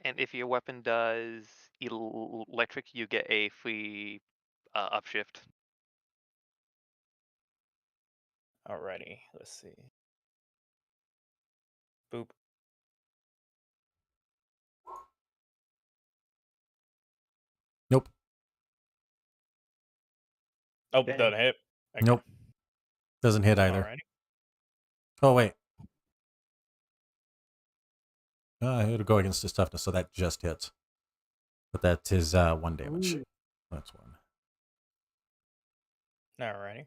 And if your weapon does electric, you get a free upshift. Alrighty, let's see. Boop. Nope. Oh, Okay. doesn't hit. Okay. Nope. Doesn't hit either. Alrighty. Oh, wait. It'll go against his toughness, so that just hits. But that's his 1 damage. Ooh. That's 1. Alrighty.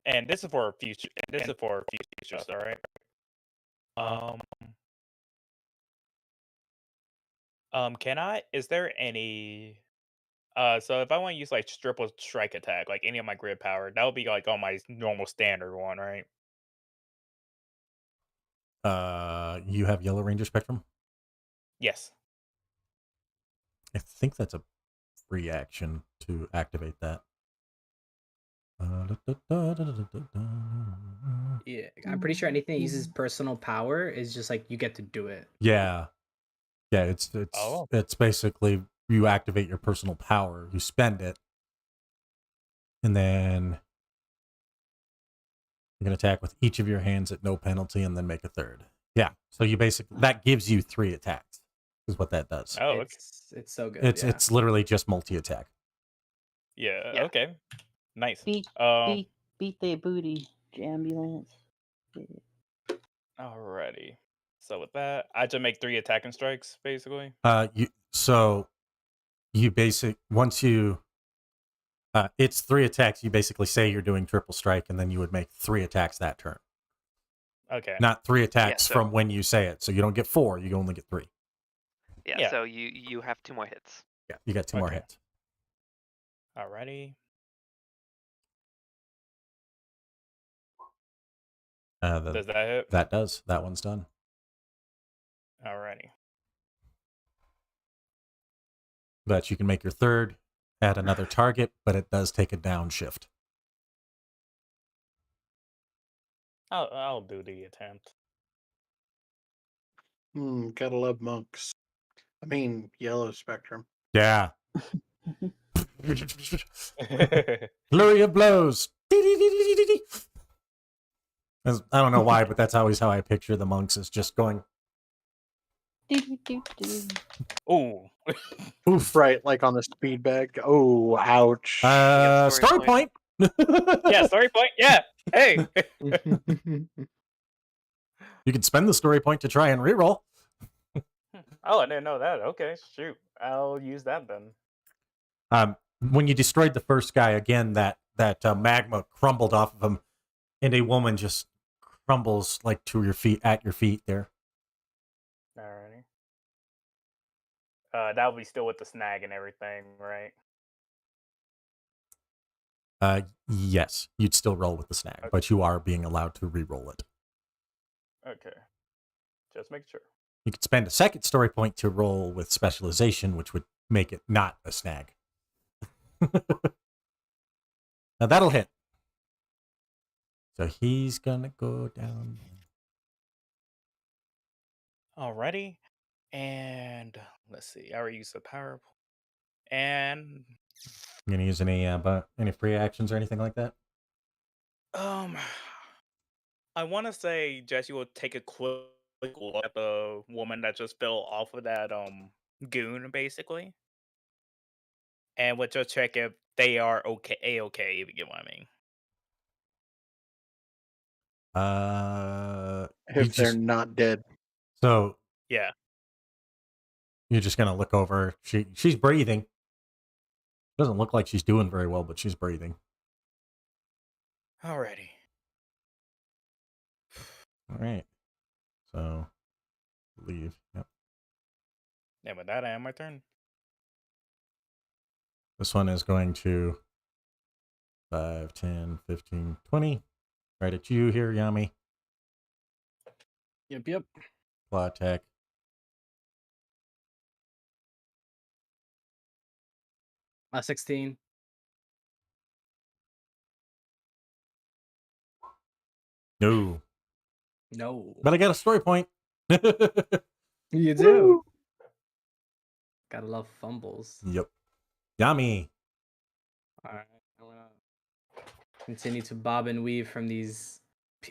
And this is for future. This is for future stuff, right? Can I? Is there any? So if I want to use like triple strike attack, like any of my grid power, that would be like on my normal standard one, right? You have Yellow Ranger Spectrum? Yes. I think that's a free action to activate that. Yeah, I'm pretty sure anything that uses personal power is just like you get to do it. Yeah. Yeah, it's Oh. it's basically you activate your personal power, you spend it, and then you can attack with each of your hands at no penalty and then make a third. Yeah. So you basically that gives you 3 attacks, is what that does. Oh, okay. It's so good. It's yeah. it's literally just multi-attack. Yeah. Yeah. Okay. Nice. Beat their booty, Jambulance. Yeah. Alrighty. So with that, I just make 3 attacking strikes, basically. Once you it's 3 attacks, you basically say you're doing triple strike, and then you would make 3 attacks that turn. Okay. Not 3 attacks so- from when you say it. So you don't get 4, you only get 3. Yeah, Yeah. so you have 2 more hits. Yeah, you got 2 more Okay. hits. Alrighty. Does that hit? That does. That one's done. Alrighty. But you can make your third at another target, but it does take a downshift. I'll do the attempt. Gotta love monks. I mean, yellow spectrum. Yeah. Flurry of blows. I don't know why, but that's always how I picture the monks, is just going, Ooh. oof. Right, like on the speed bag. Oh, ouch. Yeah, Story story point. Yeah, story point. Yeah. Hey. You can spend the story point to try and reroll. Oh, I didn't know that. Okay, shoot. I'll use that then. When you destroyed the first guy, again, that magma crumbled off of him, and a woman just crumbles like to your feet, at your feet there. Alrighty. That would be still with the snag and everything, right? Yes, you'd still roll with the snag, Okay. but you are being allowed to re-roll it. Okay. Just make sure. You could spend a second story point to roll with specialization, which would make it not a snag. Now that'll hit. So he's gonna go down. Alrighty. And let's see. I already used the power. And You gonna use any free actions or anything like that? I want to say Jesse will take a quick look at the woman that just fell off of that goon, basically, and we'll just check if they are okay, a-okay, if you get what I mean. If they're not dead. So Yeah. you're just gonna look over. She's breathing. Doesn't look like she's doing very well, but she's breathing. Alrighty. All right. So leave. Yep. And with that, I am my turn. This one is going to 5, 10, 15, 20. Right at you here, Yami. Yep. Claw attack. 16. No. No. But I got a story point. You do. Gotta love fumbles. Yep. Yummy. Alright. I'm gonna continue to bob and weave from these.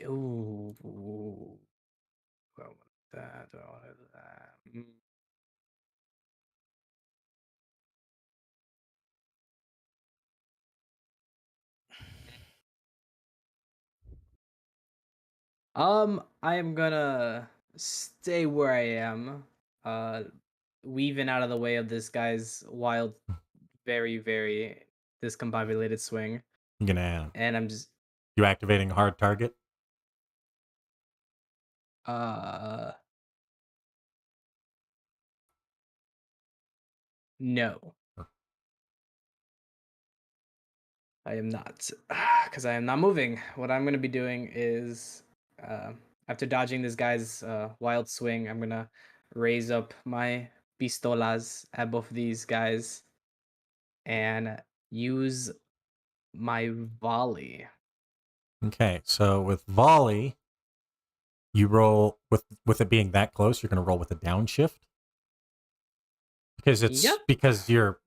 Ooh. Do I want that? Do I want that? I am gonna stay where I am, weaving out of the way of this guy's wild, very, very discombobulated swing, I'm gonna. and I'm just You activating a hard target? no, I am not, because I am not moving. What I'm gonna be doing is, after dodging this guy's wild swing, I'm gonna raise up my pistolas at both of these guys and use my volley. Okay, so with volley, you roll with it being that close. You're gonna roll with a downshift because Yep. because you're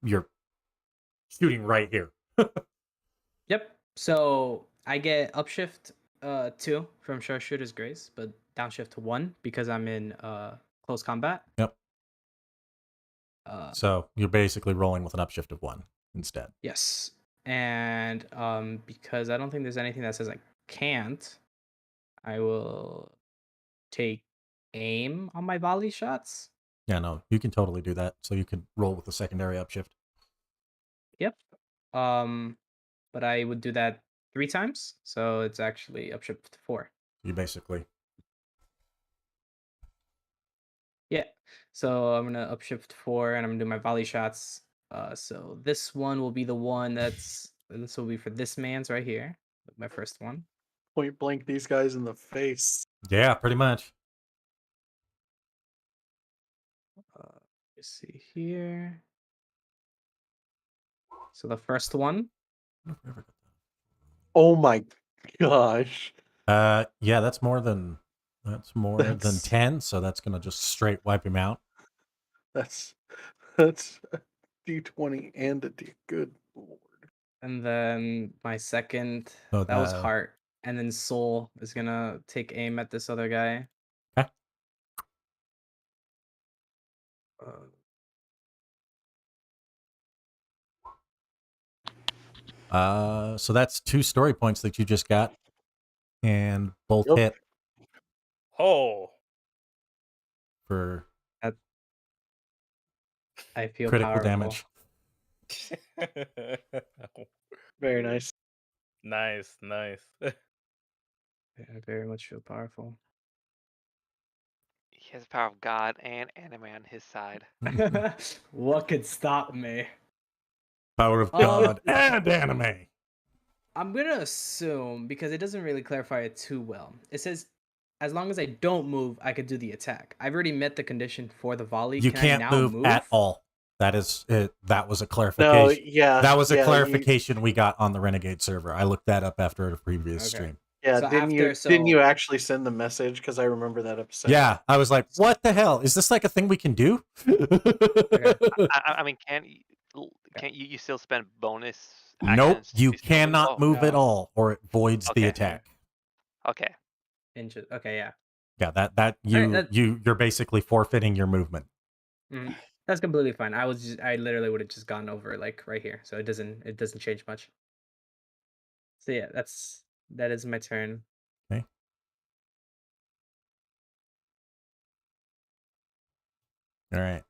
shooting right here. Yep. So I get upshift 2 from Sharpshooter's Grace, but downshift 1 because I'm in close combat. Yep. Uh, So you're basically rolling with an upshift of 1 instead. yes. And because I don't think there's anything that says I can't, I will take aim on my volley shots. Yeah, no, you can totally do that. So you could roll with a secondary upshift. Yep. But I would do that 3 times, so it's actually upshift 4. You basically. Yeah. So I'm gonna upshift 4 and I'm gonna do my volley shots. So this one will be the one this will be for this man's right here. My first one. Point blank these guys in the face. Yeah, pretty much. Let's see here. So the first one. Oh my gosh. Yeah, that's more than than That's- 10. So that's gonna just straight wipe him out. That's a D20 and a D. Good lord. And then my second, Oh, that was heart. And then soul is gonna take aim at this other guy. Okay. So that's 2 story points that you just got, and both Yep. hit Oh. for I feel critical powerful. damage. Very nice. Nice, nice. Yeah, I very much feel powerful. He has the power of God and anime on his side. What could stop me? Power of God and anime. I'm gonna assume, because it doesn't really clarify it too well. It says, as long as I don't move, I could do the attack. I've already met the condition for the volley. You Can can't I now move at all. That is it. That was a clarification. No, yeah. That was a yeah, clarification we got on the Renegade server. I looked that up after a previous Okay. stream. Yeah, So didn't after- you actually send the message? Because I remember that episode. Yeah, I was like, "What the hell? Is this like a thing we can do?" I mean, can't you still spend bonus Nope, actions you to still cannot move at No. all, or it voids the Okay. attack. Okay. Inches. Okay, yeah. Yeah, that you that- you're basically forfeiting your movement. That's completely fine. I literally would have just gone over like right here, so it doesn't change much. So yeah, that is my turn. Okay. All right.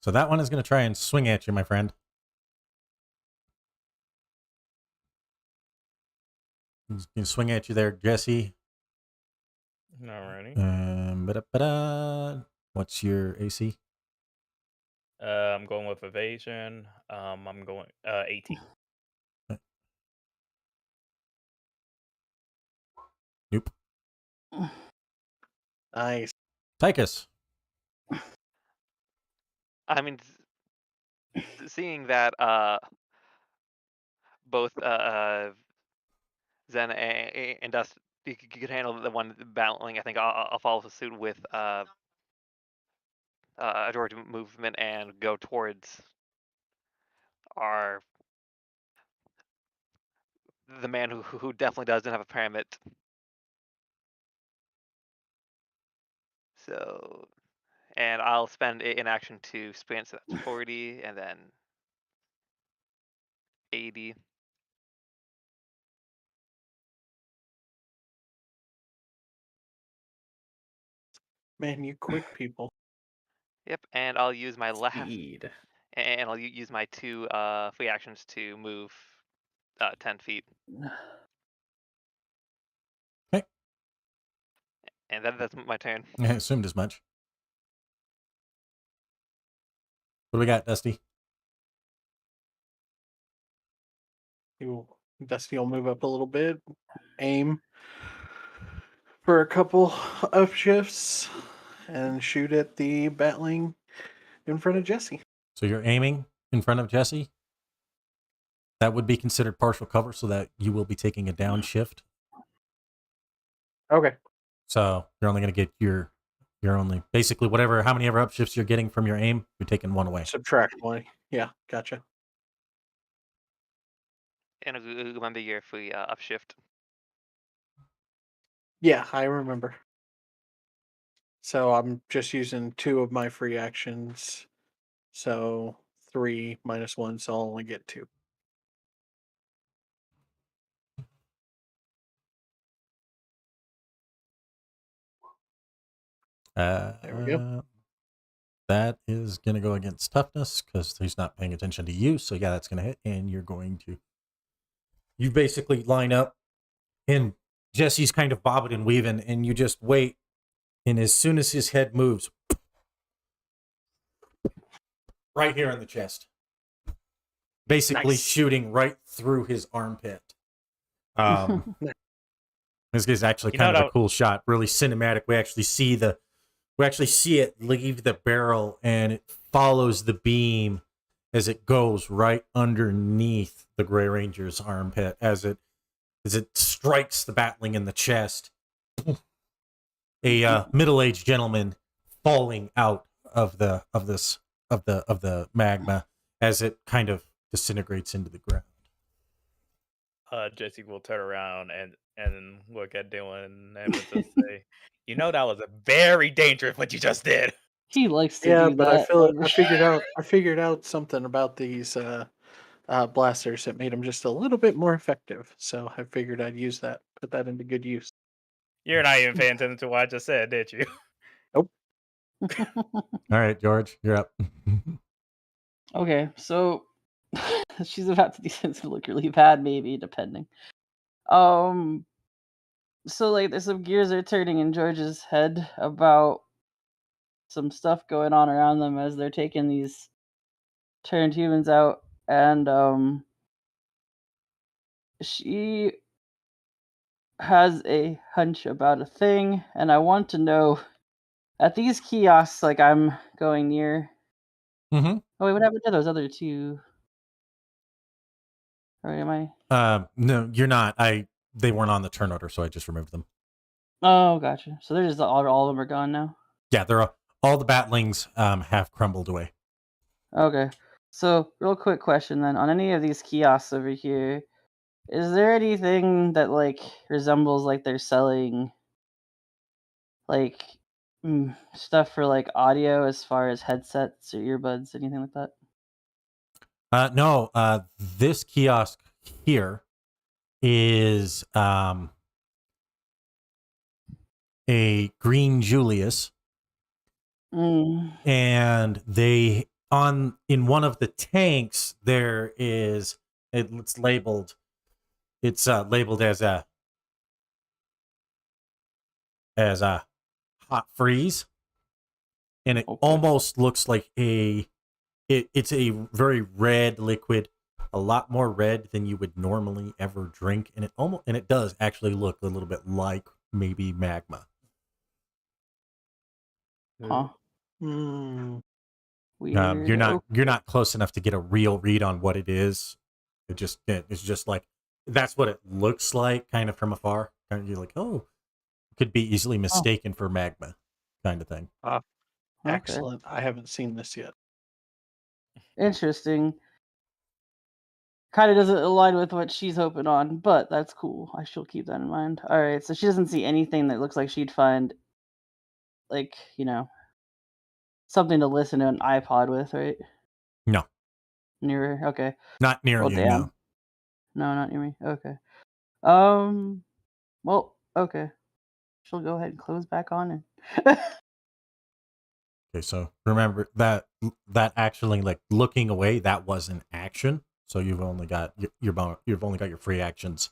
So that one is going to try and swing at you, my friend. He's going to swing at you there, Jesse. Alrighty. Ba-da-ba-da. What's your AC? I'm going with evasion. I'm going 18. Nope. Nice. Tychus. I mean, seeing that both Zen and Dust you could handle the one battling, I think I'll follow suit with a George movement and go towards our the man who definitely doesn't have a pyramid. So, and I'll spend it in action to sprint, so that's 40, and then 80. Man, you quick people. Yep, and I'll use my last, Speed. and I'll use my 2 free actions to move 10 feet. Okay. And that's my turn. I assumed as much. What do we got, Dusty? Dusty will move up a little bit, aim for a couple of shifts, and shoot at the batling in front of Jesse. So you're aiming in front of Jesse. That would be considered partial cover, so that you will be taking a downshift. Okay. So you're only going to get your only basically how many ever upshifts you're getting from your aim, you're taking one away. Subtract one. Yeah, gotcha. And remember your free upshift. Yeah, I remember. So I'm just using 2 of my free actions. So 3 minus 1, so I'll only get 2. There we go. That is going to go against toughness because he's not paying attention to you. So yeah, that's going to hit, and you basically line up, and Jesse's kind of bobbing and weaving, and you just wait, and as soon as his head moves, right here in the chest, basically Nice. shooting right through his armpit. This is actually You kind know of a cool shot, really cinematic. We actually see it leave the barrel, and it follows the beam as it goes right underneath the Grey Ranger's armpit as it strikes the batling in the chest. A middle-aged gentleman falling out of the magma as it kind of disintegrates into the ground. Jesse will turn around and look at Dylan and will just say, "You know that was a very dangerous what you just did." He likes to Yeah, do but that. I figured out something about these blasters that made them just a little bit more effective. So I figured I'd use that, put that into good use. You're not even paying attention to what I just said, did you? Nope. All right, George, you're up. Okay, so she's about to do something look really bad, maybe, depending. So like there's some gears are turning in George's head about some stuff going on around them as they're taking these turned humans out, and she has a hunch about a thing, and I want to know at these kiosks like I'm going near. Mm-hmm. Oh wait, what happened to those other 2? Or am I? No, you're not. They weren't on the turn order, so I just removed them. Oh, gotcha. So they're just all of them are gone now. Yeah, they're all the batlings have crumbled away. Okay. So real quick question then: on any of these kiosks over here, is there anything that like resembles like they're selling like stuff for like audio as far as headsets or earbuds, anything like that? No, this kiosk here is a green Julius, and in one of the tanks there is it's labeled as a hot freeze, and it almost looks like it's a very red liquid, a lot more red than you would normally ever drink, and it does actually look a little bit like maybe magma. Huh. Mm. Weird. You're not close enough to get a real read on what it is. It's just like that's what it looks like, kind of from afar. kind of you're like, oh, could be easily mistaken for magma, kind of thing. Okay. Excellent. I haven't seen this yet. Interesting. Kind of doesn't align with what she's hoping on, but that's cool. I shall keep that in mind. All right, so she doesn't see anything that looks like she'd find, like, something to listen to an iPod with, right? No, Near her. Okay. not near Well, you. damn. No. No, not near me. Okay. Well, okay. She'll go ahead and close back on and. Okay, so remember that actually, like, looking away, that was an action. So you've only got your free actions.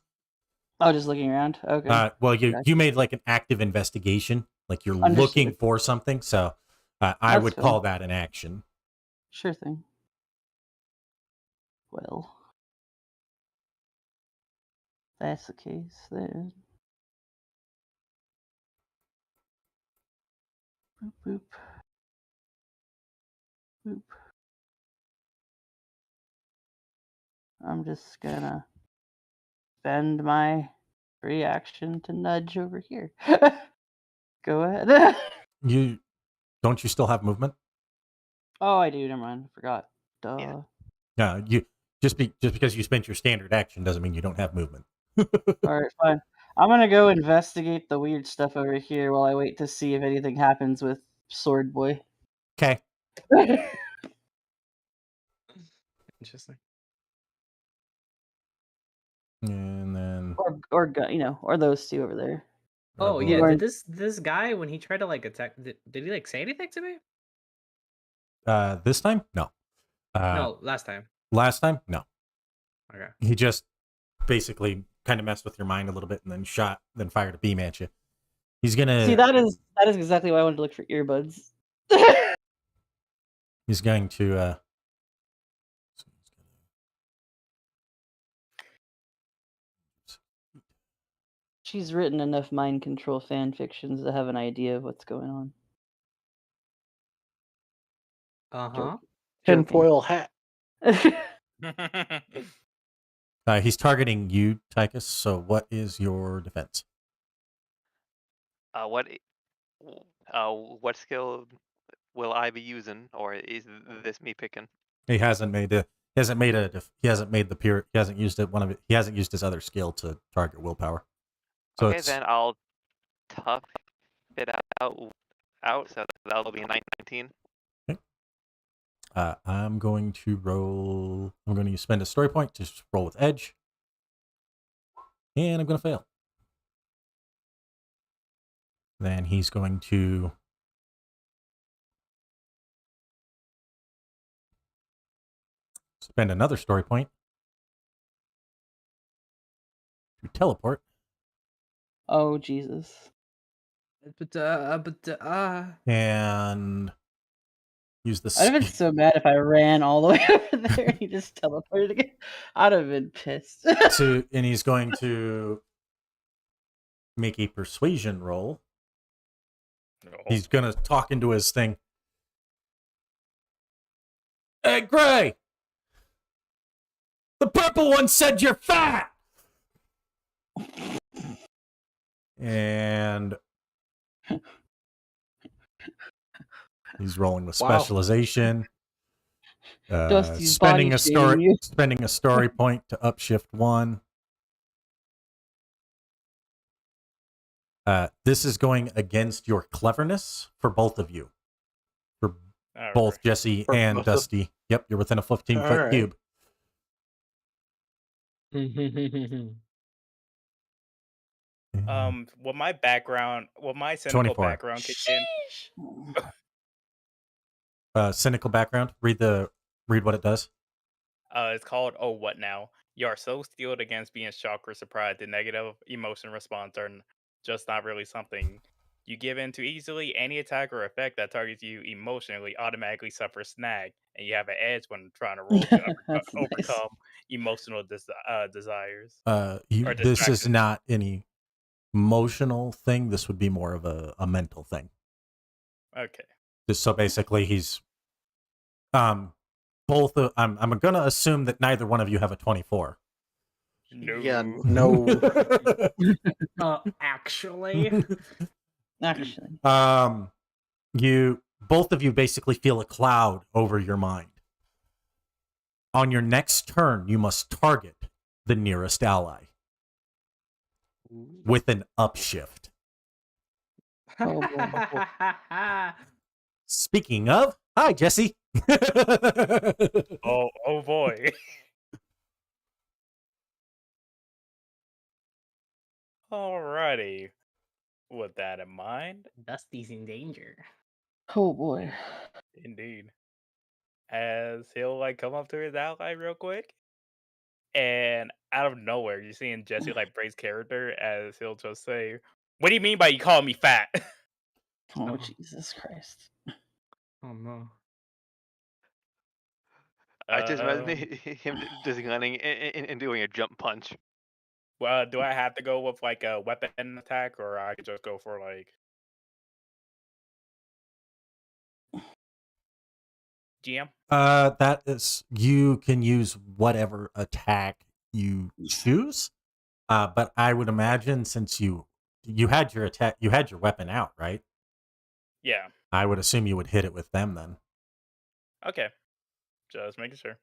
Oh, just looking around. Okay. Well, you Gotcha. made like an active investigation, like you're Understood. looking for something. So I That's would fair. call that an action. Sure thing. Well, if that's the case, then. Boop, boop. Boop. I'm just gonna spend my free action to nudge over here. Go ahead. You still have movement? Oh, I do. Never mind. Forgot. Duh. Yeah. No, you just because you spent your standard action doesn't mean you don't have movement. All right, fine. I'm gonna go investigate the weird stuff over here while I wait to see if anything happens with Sword Boy. Okay. Interesting. And then or those two over there. Oh yeah, Or- did this guy when he tried to like attack? Did he like say anything to me? this time? No. No, last time. Last time? No. Okay. He just basically kind of messed with your mind a little bit and then fired a beam at you. He's gonna See, that is exactly why I wanted to look for earbuds. he's going to She's written enough mind control fan fictions to have an idea of what's going on. Uh-huh. Tinfoil hat. he's targeting you, Tychus. So what is your defense? What skill will I be using, or is this me picking? He hasn't used his other skill to target willpower. So Okay, then I'll tough it out. So that'll be a 19. I'm going to spend a story point to roll with edge. And I'm going to fail. Then he's going to spend another story point to teleport. Oh Jesus! And use the I'd have been so mad if I ran all the way over there and he just teleported again. I'd have been pissed. and he's going to make a persuasion roll. No. He's going to talk into his thing. Hey, Gray! The purple one said you're fat! And he's rolling with Wow. specialization. Dusty's Spending body a shaming story point to upshift 1. This is going against your cleverness for both of you. For both Jesse For and both of- Dusty. Yep, you're within a 15-foot Alright. cube. Will my cynical 24. background kick in? Cynical background. Read what it does. It's called "Oh What Now." You are so steeled against being shocked or surprised that negative emotion response are just not really something you give in to easily. Any attack or effect that targets you emotionally automatically suffers snag, and you have an edge when trying to roll to That's nice. overcome emotional desires. This is distractions. not any emotional thing. This would be more of a mental thing. Okay. So basically, he's I'm gonna assume that neither one of you have a 24. No. Yeah, no. Actually. Actually. You both of you basically feel a cloud over your mind. On your next turn, you must target the nearest ally with an upshift. Oh, boy. Speaking of, hi Jesse. Oh boy. Alrighty. With that in mind, Dusty's in danger. Oh boy. indeed. As he'll like come up to his ally real quick. And out of nowhere, you're seeing Jesse like breaks character as he'll just say, "What do you mean by you calling me fat?" Oh, Oh. Jesus Christ. Oh no. I just imagine Um, him just gunning and doing a jump punch. well, do I have to go with like a weapon attack, or I could just go for like GM? That is, you can use whatever attack you choose. But I would imagine since you had your attack, you had your weapon out, right? Yeah. I would assume you would hit it with them then. Okay. Just making sure.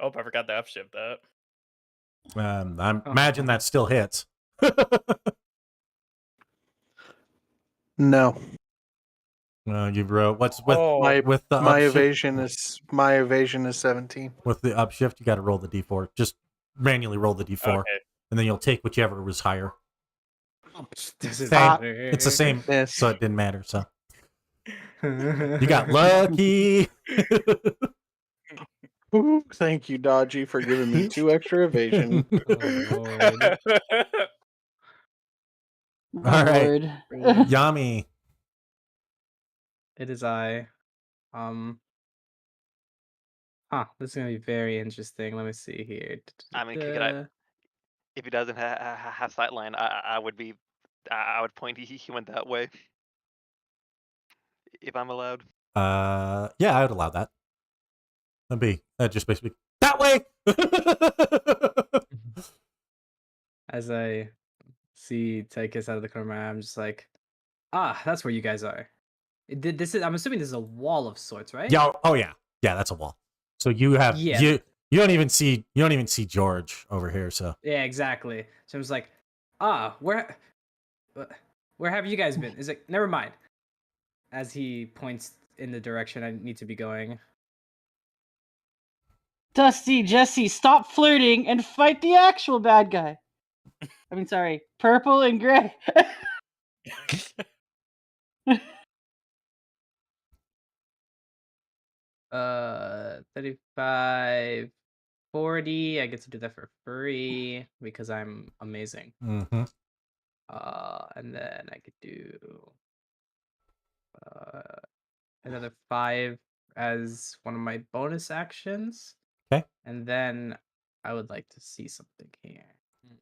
Oh, I forgot to upshift that. I imagine that still hits. No. You wrote what's with My with the my upshift? evasion is 17. With the upshift, you got to roll the d4. Just manually roll the d4, Okay. and then you'll take whichever was higher. Doesn't Same. matter. It's the same, Yes. so it didn't matter. So you got lucky. Ooh, thank you, Dodgy, for giving me 2 extra evasion. Oh lord. Oh, All right. Lord. Yami. It is I. This is gonna be very interesting. Let me see here. I mean, kick it out. If he doesn't have sightline, I would be, I would point. He went that way. If I'm allowed. Yeah, I would allow that. That'd be just basically that way. As I see Tychus out of the corner of my eye, I'm just like, that's where you guys are. This is. I'm assuming this is a wall of sorts, right? Yeah. Oh yeah. Yeah, that's a wall. So you have Yeah. You don't even see George over here. So Yeah, exactly. So I was like, where have you guys been? Is it never mind. As he points in the direction I need to be going. Dusty, Jesse, stop flirting and fight the actual bad guy. I mean, sorry, purple and gray. 35, 40. I get to do that for free because I'm amazing. mhm. And then I could do another 5 as one of my bonus actions. Okay. And then I would like to see something here.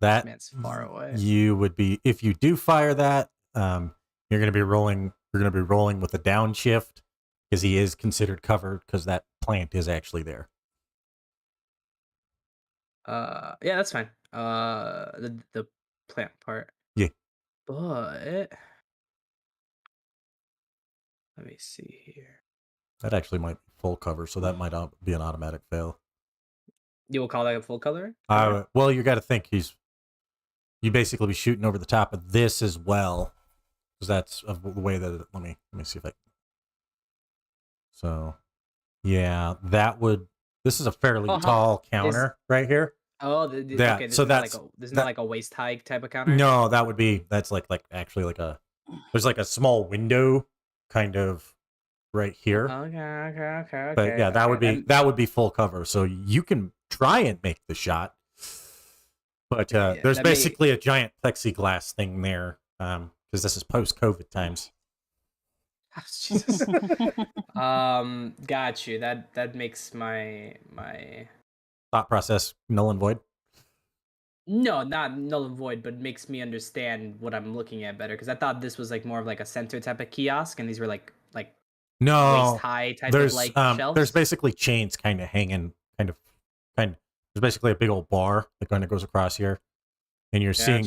That This man's far away. you would be if you do fire that. You're going to be rolling. You're going to be rolling with a downshift because he is considered covered because that plant is actually there. Yeah, that's fine. The plant part. Yeah. But let me see here. That actually might be full cover, so that might be an automatic fail. You will call that a full color? Well, you got to think you basically be shooting over the top of this as well, because that's the way that. Let me see if I. So, yeah, that would. This is a fairly tall counter right here. Oh, Yeah, okay. This so is not that's like this is not like a waist high type of counter. no, that's like actually like a. There's like a small window, kind of, right here. Okay. But yeah, that would be full cover, so you can try and make the shot. But there's basically a giant plexiglass thing there, because this is post-COVID times. Oh, Jesus. Got you. That makes my Thought process null and void. no, not null and void, but makes me understand what I'm looking at better. Because I thought this was like more of like a center type of kiosk, and these were like No, high type of there's like there's shelves? basically chains kind of hanging, kind of. There's basically a big old bar that kind of goes across here, and you're seeing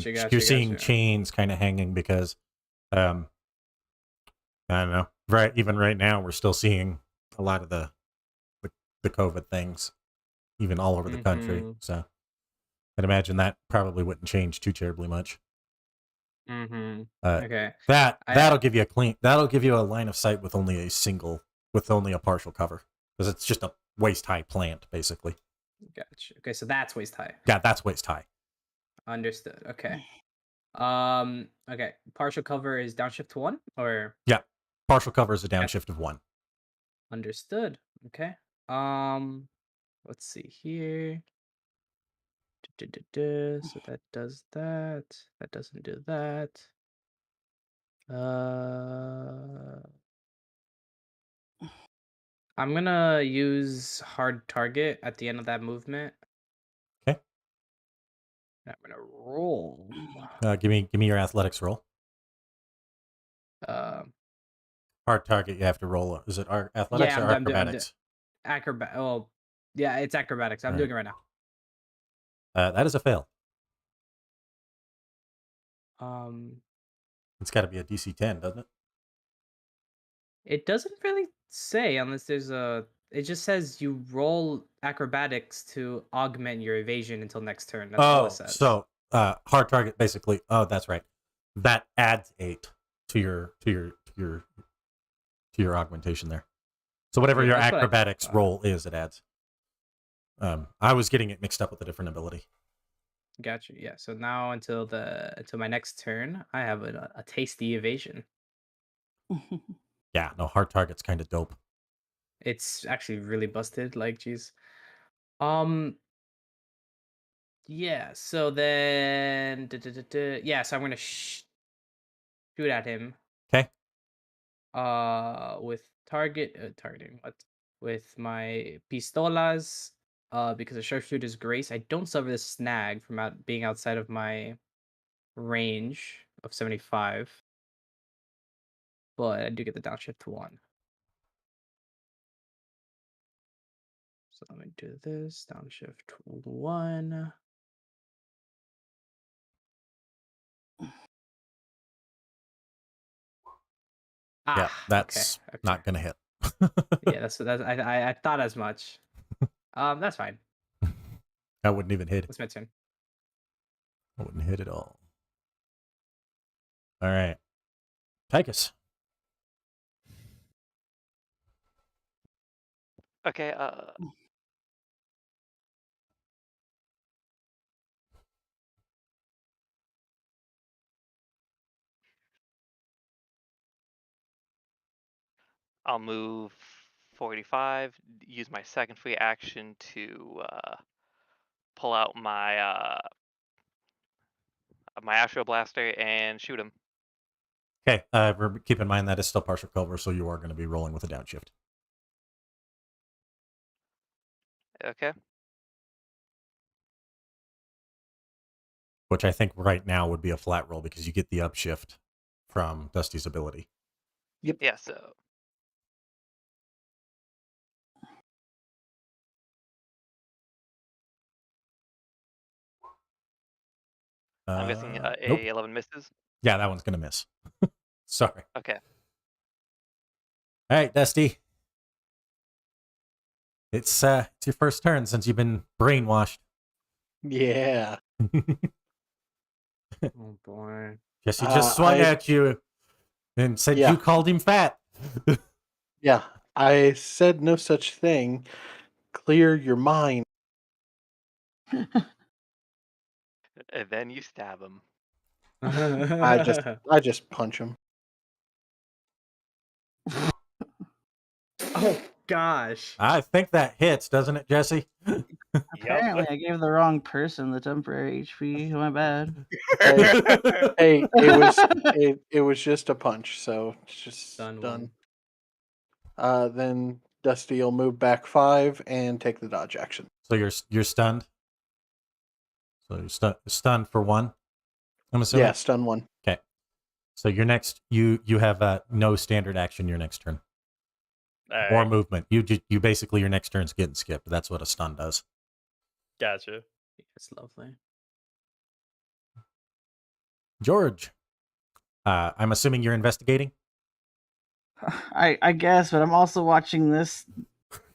chains kind of hanging because, I don't know. Right, even right now, we're still seeing a lot of the COVID things, even all over the country. Mhm. So, I'd imagine that probably wouldn't change too terribly much. Mm-hmm. Uh, Okay. that'll give you that'll give you a line of sight with only a partial cover, because it's just a waist high plant basically. Gotcha. Okay, so that's waist high. Yeah, that's waist high. Understood. Okay. Okay. Partial cover is downshift 1 or Yeah, partial cover is a Gotcha. downshift of 1. Understood. Okay. Let's see here. So that does that. That doesn't do that. I'm gonna use hard target at the end of that movement. Okay. I'm gonna roll. Give me your athletics roll. Hard target, you have to roll. Is it athletics or acrobatics? Oh, yeah, it's acrobatics. I'm doing it right now. That is a fail. It's got to be a DC 10, doesn't it? It doesn't really say unless there's a. It just says you roll acrobatics to augment your evasion until next turn. That's all it says. So hard target basically. Oh, that's right. That adds 8 to your augmentation there. So whatever your acrobatics roll is, it adds. I was getting it mixed up with a different ability. Gotcha. Yeah. So now until my next turn, I have a tasty evasion. Yeah. No, hard target's kind of dope. It's actually really busted. Like, geez. Yeah. So then, yeah. So I'm gonna shoot at him. Okay. With targeting what? With my pistolas. Because of sharpshooter's grace, I don't suffer the snag from being outside of my range of 75. But I do get the downshift to 1. So let me do this. Downshift 1. Yeah, that's okay. not gonna hit. Yeah, that's I thought as much. That's fine. That wouldn't even hit. That's my turn. I wouldn't hit at all. All right, Tychus. Okay. I'll move 45. Use my second free action to pull out my my Astro blaster and shoot him. Okay. Keep in mind that is still partial cover, so you are going to be rolling with a downshift. Okay. Which I think right now would be a flat roll because you get the upshift from Dusty's ability. Yep. Yeah. So. I'm guessing nope. 11 misses. Yeah, that one's gonna miss. Sorry. Okay. All right, Dusty. It's your first turn since you've been brainwashed. Yeah. Oh boy. Jesse just swung at you and said you called him fat. Yeah, I said no such thing. Clear your mind. And then you stab him. I just punch him. Oh gosh. I think that hits, doesn't it, Jesse? Apparently, I gave the wrong person the temporary HP. My bad. Hey, it was just a punch, so it's just done. Then Dusty will move back 5 and take the dodge action. So you're stunned. So you're stunned for 1. I'm assuming. Yeah, stun 1. Okay. So your next, you have no standard action your next turn. or Alright, movement. You basically your next turn's getting skipped. That's what a stun does. gotcha. It's lovely. George, I'm assuming you're investigating. I guess, but I'm also watching this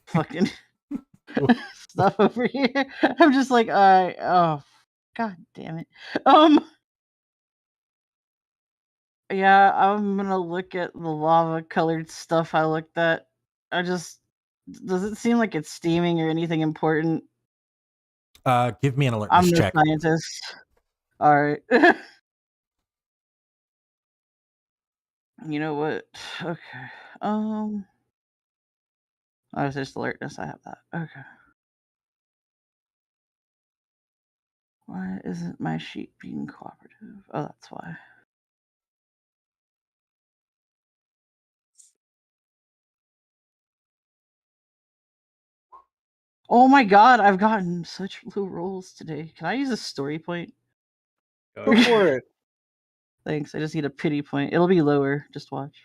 fucking stuff over here. I'm just like, oh, god damn it. Yeah, I'm gonna look at the lava colored stuff I looked at. Does it seem like it's steaming or anything important? Give me an I'm alertness no check. scientist. Alright. You know what? Okay. Oh, it's just alertness. I have that. Okay. Why isn't my sheet being cooperative? Oh, that's why. Oh my god, I've gotten such low rolls today. Can I use a story point? Go for it. Thanks. I just need a pity point. It'll be lower. Just watch.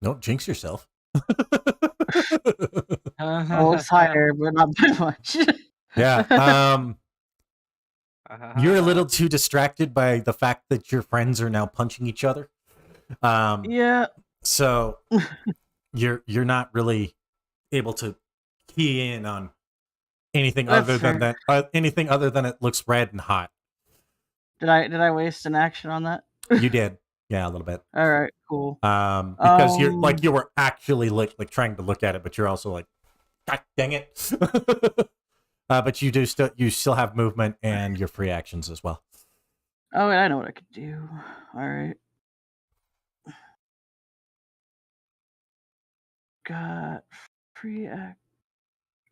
Don't jinx yourself. Oh, it's higher, but not by much. Yeah. You're a little too distracted by the fact that your friends are now punching each other. Yeah. So you're not really able to key in on anything That's other than fair. that. Anything other than it looks red and hot. Did I waste an action on that? You did, yeah, a little bit. All right, cool. Because you're like you were actually like trying to look at it, but you're also like, God dang it. But you still have movement and your free actions as well. Oh, wait, I know what I could do. All right. Got free act.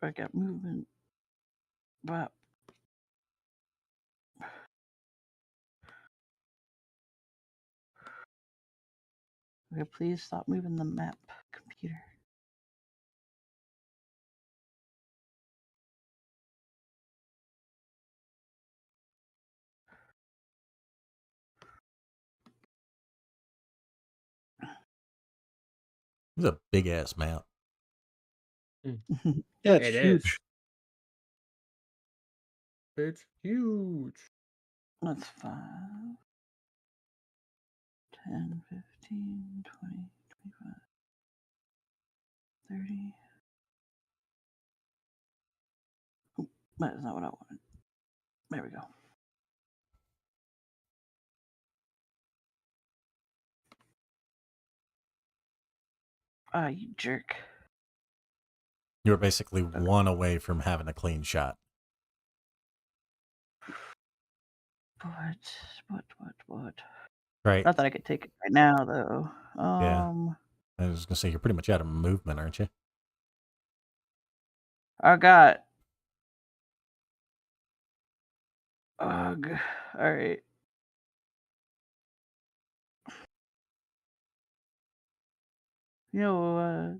I got movement. But okay, please stop moving the map, computer. It's a big ass map. Yeah, it's It huge. is. It's huge. That's 5, 10, 15, 20, 25, 30. Oh, that is not what I wanted. There we go. Ah, you jerk. You were basically one away from having a clean shot. What? Right. Not that I could take it right now, though. Yeah. I was gonna say you're pretty much out of movement, aren't you? I got. Ugh. All right. You know,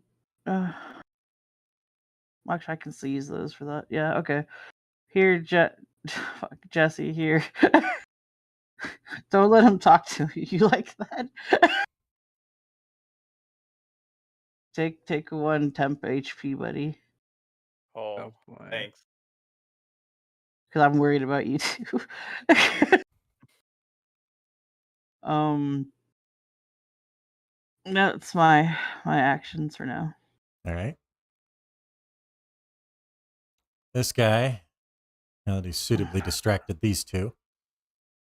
actually, I can still use those for that. Yeah, okay. Here, fuck, Jesse, here. Don't let him talk to you. You like that? Take 1 temp HP, buddy. Oh, boy. thanks. Because I'm worried about you too. That's my actions for now. All right. This guy, now that he's suitably distracted these two,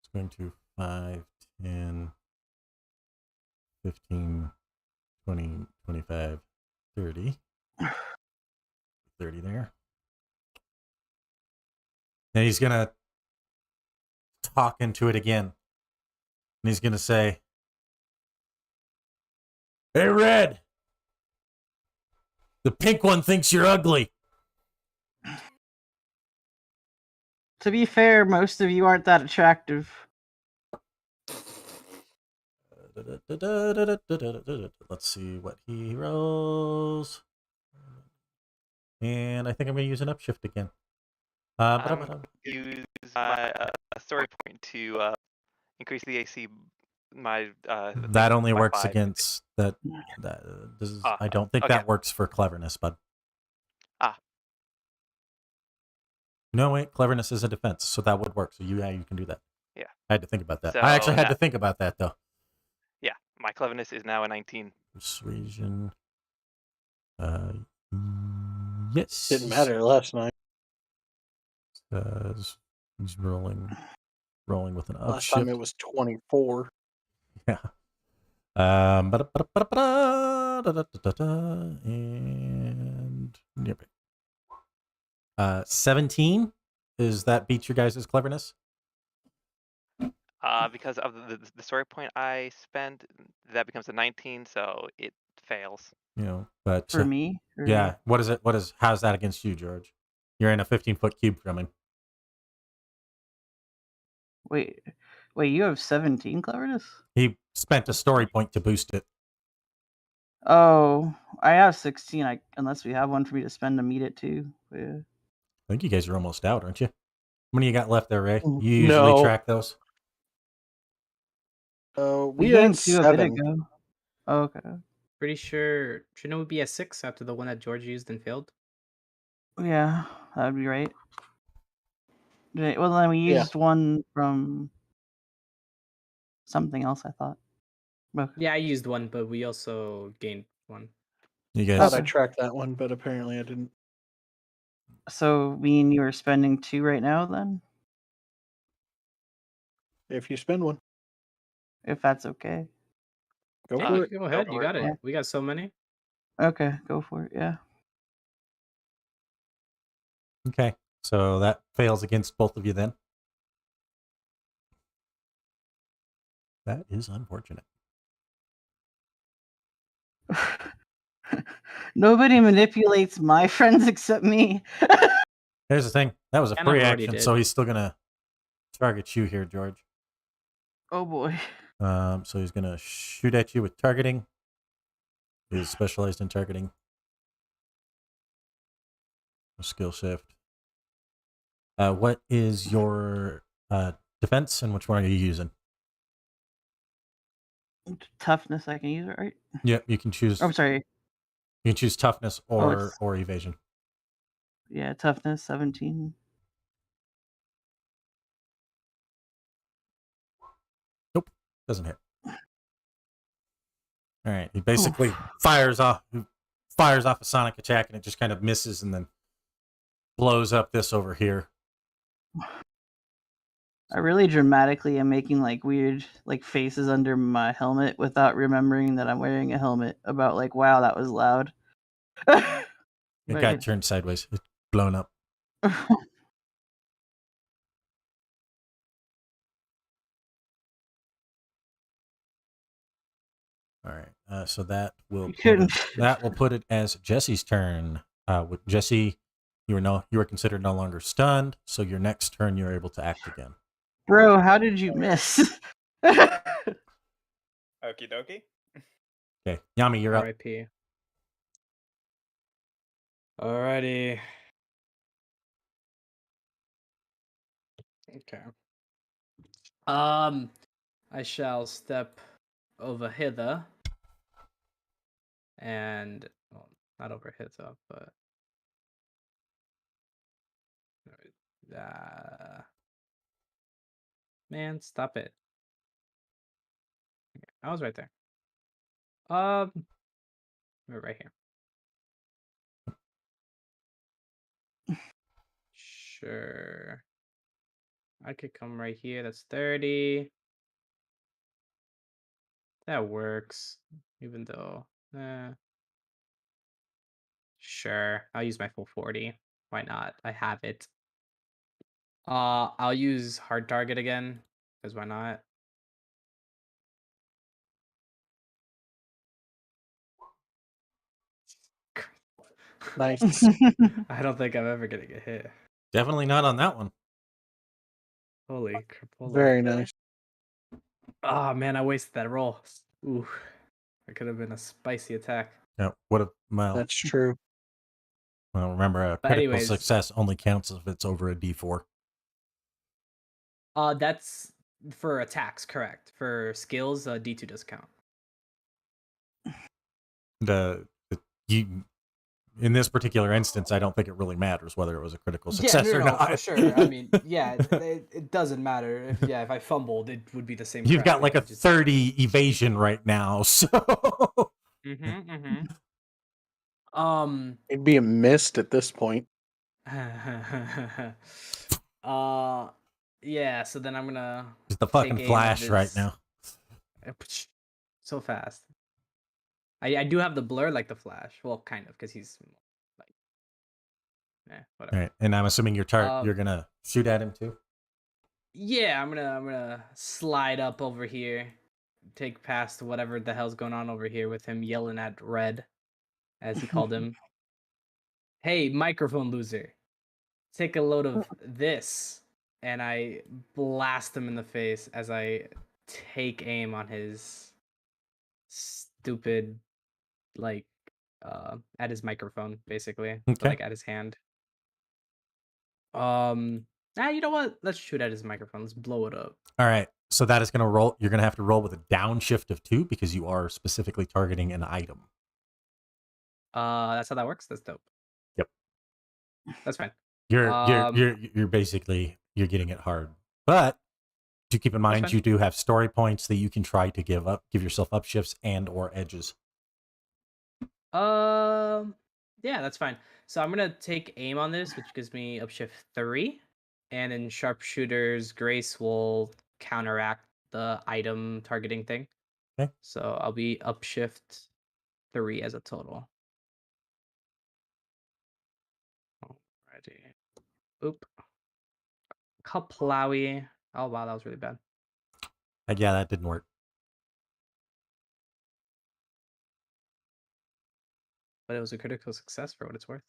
it's going to 5, 10, 15, 20, 25, 30. 30 there. And he's going to talk into it again. And he's going to say, Hey, Red! The pink one thinks you're ugly. To be fair, most of you aren't that attractive. Let's see what he rolls. And I think I'm going to use an upshift again. I'm use my story point to increase the AC my That only my works 5. against that. This is. I don't think okay. that works for cleverness, bud. Ah. No, wait. Cleverness is a defense, so that would work. So you can do that. Yeah. I had to think about that. So I actually had to that- think about that though. Yeah, my cleverness is now a 19. Persuasion. Yes. Didn't matter last night. He's rolling with an Last time upshift. it was 24. Yeah. And 17. Is that beats your guys' cleverness? Because of the story point I spend, that becomes a 19, so it fails. But For me? Or- yeah. How's that against you, George? You're in a 15-foot cube from him. Wait, you have 17 cleverness? He spent a story point to boost it. Oh, I have 16. Unless we have one for me to spend to meet it too. But yeah. I think you guys are almost out, aren't you? How many you got left there, Ray? You usually No. track those. We gained had 2 a bit 7. ago. Oh, okay. Pretty sure shouldn't we be at 6 after the one that George used and failed? Yeah, that would be right. Well, then we Yeah. used one from something else, I thought. Okay. Yeah, I used one, but we also gained one. You I guys. thought I tracked that one, but apparently I didn't. So, me and you are spending 2 right now, then? If you spend one, If that's okay. go Yeah, for you it. can go ahead. for You it. got it. Yeah. We got so many. Okay, go for it. Yeah. Okay. So that fails against both of you then. That is unfortunate. Nobody manipulates my friends except me. Here's the thing. That was a Kind of free already action, did. so he's still gonna target you here, George. Oh boy. So he's gonna shoot at you with targeting. He's specialized in targeting. A skill shift. What is your defense, and which one are you using? Toughness, I can use it, right? Yep, you can choose. Oh, I'm sorry. You can choose toughness it's- or evasion. Yeah, toughness 17. Nope, doesn't hit. All right, he basically fires off a sonic attack, and it just kind of misses, and then blows up this over here. I really dramatically am making like weird like faces under my helmet without remembering that I'm wearing a helmet. About like, wow, that was loud. It But got turned sideways. It's blown up. All right. So that will put it as Jesse's turn. With Jesse, you were considered no longer stunned. So your next turn, you're able to act again. Bro, how did you miss? Okie dokie. Okay, Yami, you're up. R.I.P. Alrighty. Okay. I shall step over hither. And well, not over hither, but man, stop it. Okay, I was right there. We're right here. Sure. I could come right here. That's 30. That works. Even though, sure. I'll use my full 40. Why not? I have it. I'll use hard target again, because why not? Nice. I don't think I'm ever gonna get hit. Definitely not on that one. Holy crapola. Very nice. Oh man, I wasted that roll. Ooh. That could have been a spicy attack. Yeah. Well, That's true. remember, a But critical anyways. success only counts if it's over a D4. That's For attacks, correct. For skills, D2 does count. You in this particular instance, I don't think it really matters whether it was a critical Yeah, success or not. for sure. I mean, yeah, it doesn't matter. If I fumbled, it would be the same. You've got crap. like a 30 evasion right now, so It'd be a missed at this point. Yeah. So then I'm gonna it's the take fucking aim at Flash right this- now. So fast. I do have the blur like the Flash. Well, kind of, because he's like, whatever. All right, and I'm assuming you're gonna shoot at him too. Yeah, I'm gonna slide up over here, take past whatever the hell's going on over here with him yelling at Red, as he called him. Hey, microphone loser, take a load of this, and I blast him in the face as I take aim on his stupid, like, at his microphone, basically, but, Okay. like at his hand. You know what? Let's shoot at his microphone. Let's blow it up. All right, so that is gonna roll. You're gonna have to roll with a downshift of 2 because you are specifically targeting an item. That's how that works. That's dope. Yep. That's fine. You're basically you're getting it hard, but do keep in mind fine. you do have story points that you can try to give yourself upshifts and or edges. Yeah, that's fine. So I'm gonna take aim on this, which gives me upshift 3, and then sharpshooter's grace will counteract the item targeting thing. Okay. So I'll be upshift 3 as a total. Alrighty. Oop. Kaplawi. Oh wow, that was really bad. Yeah, that didn't work. But it was a critical success for what it's worth.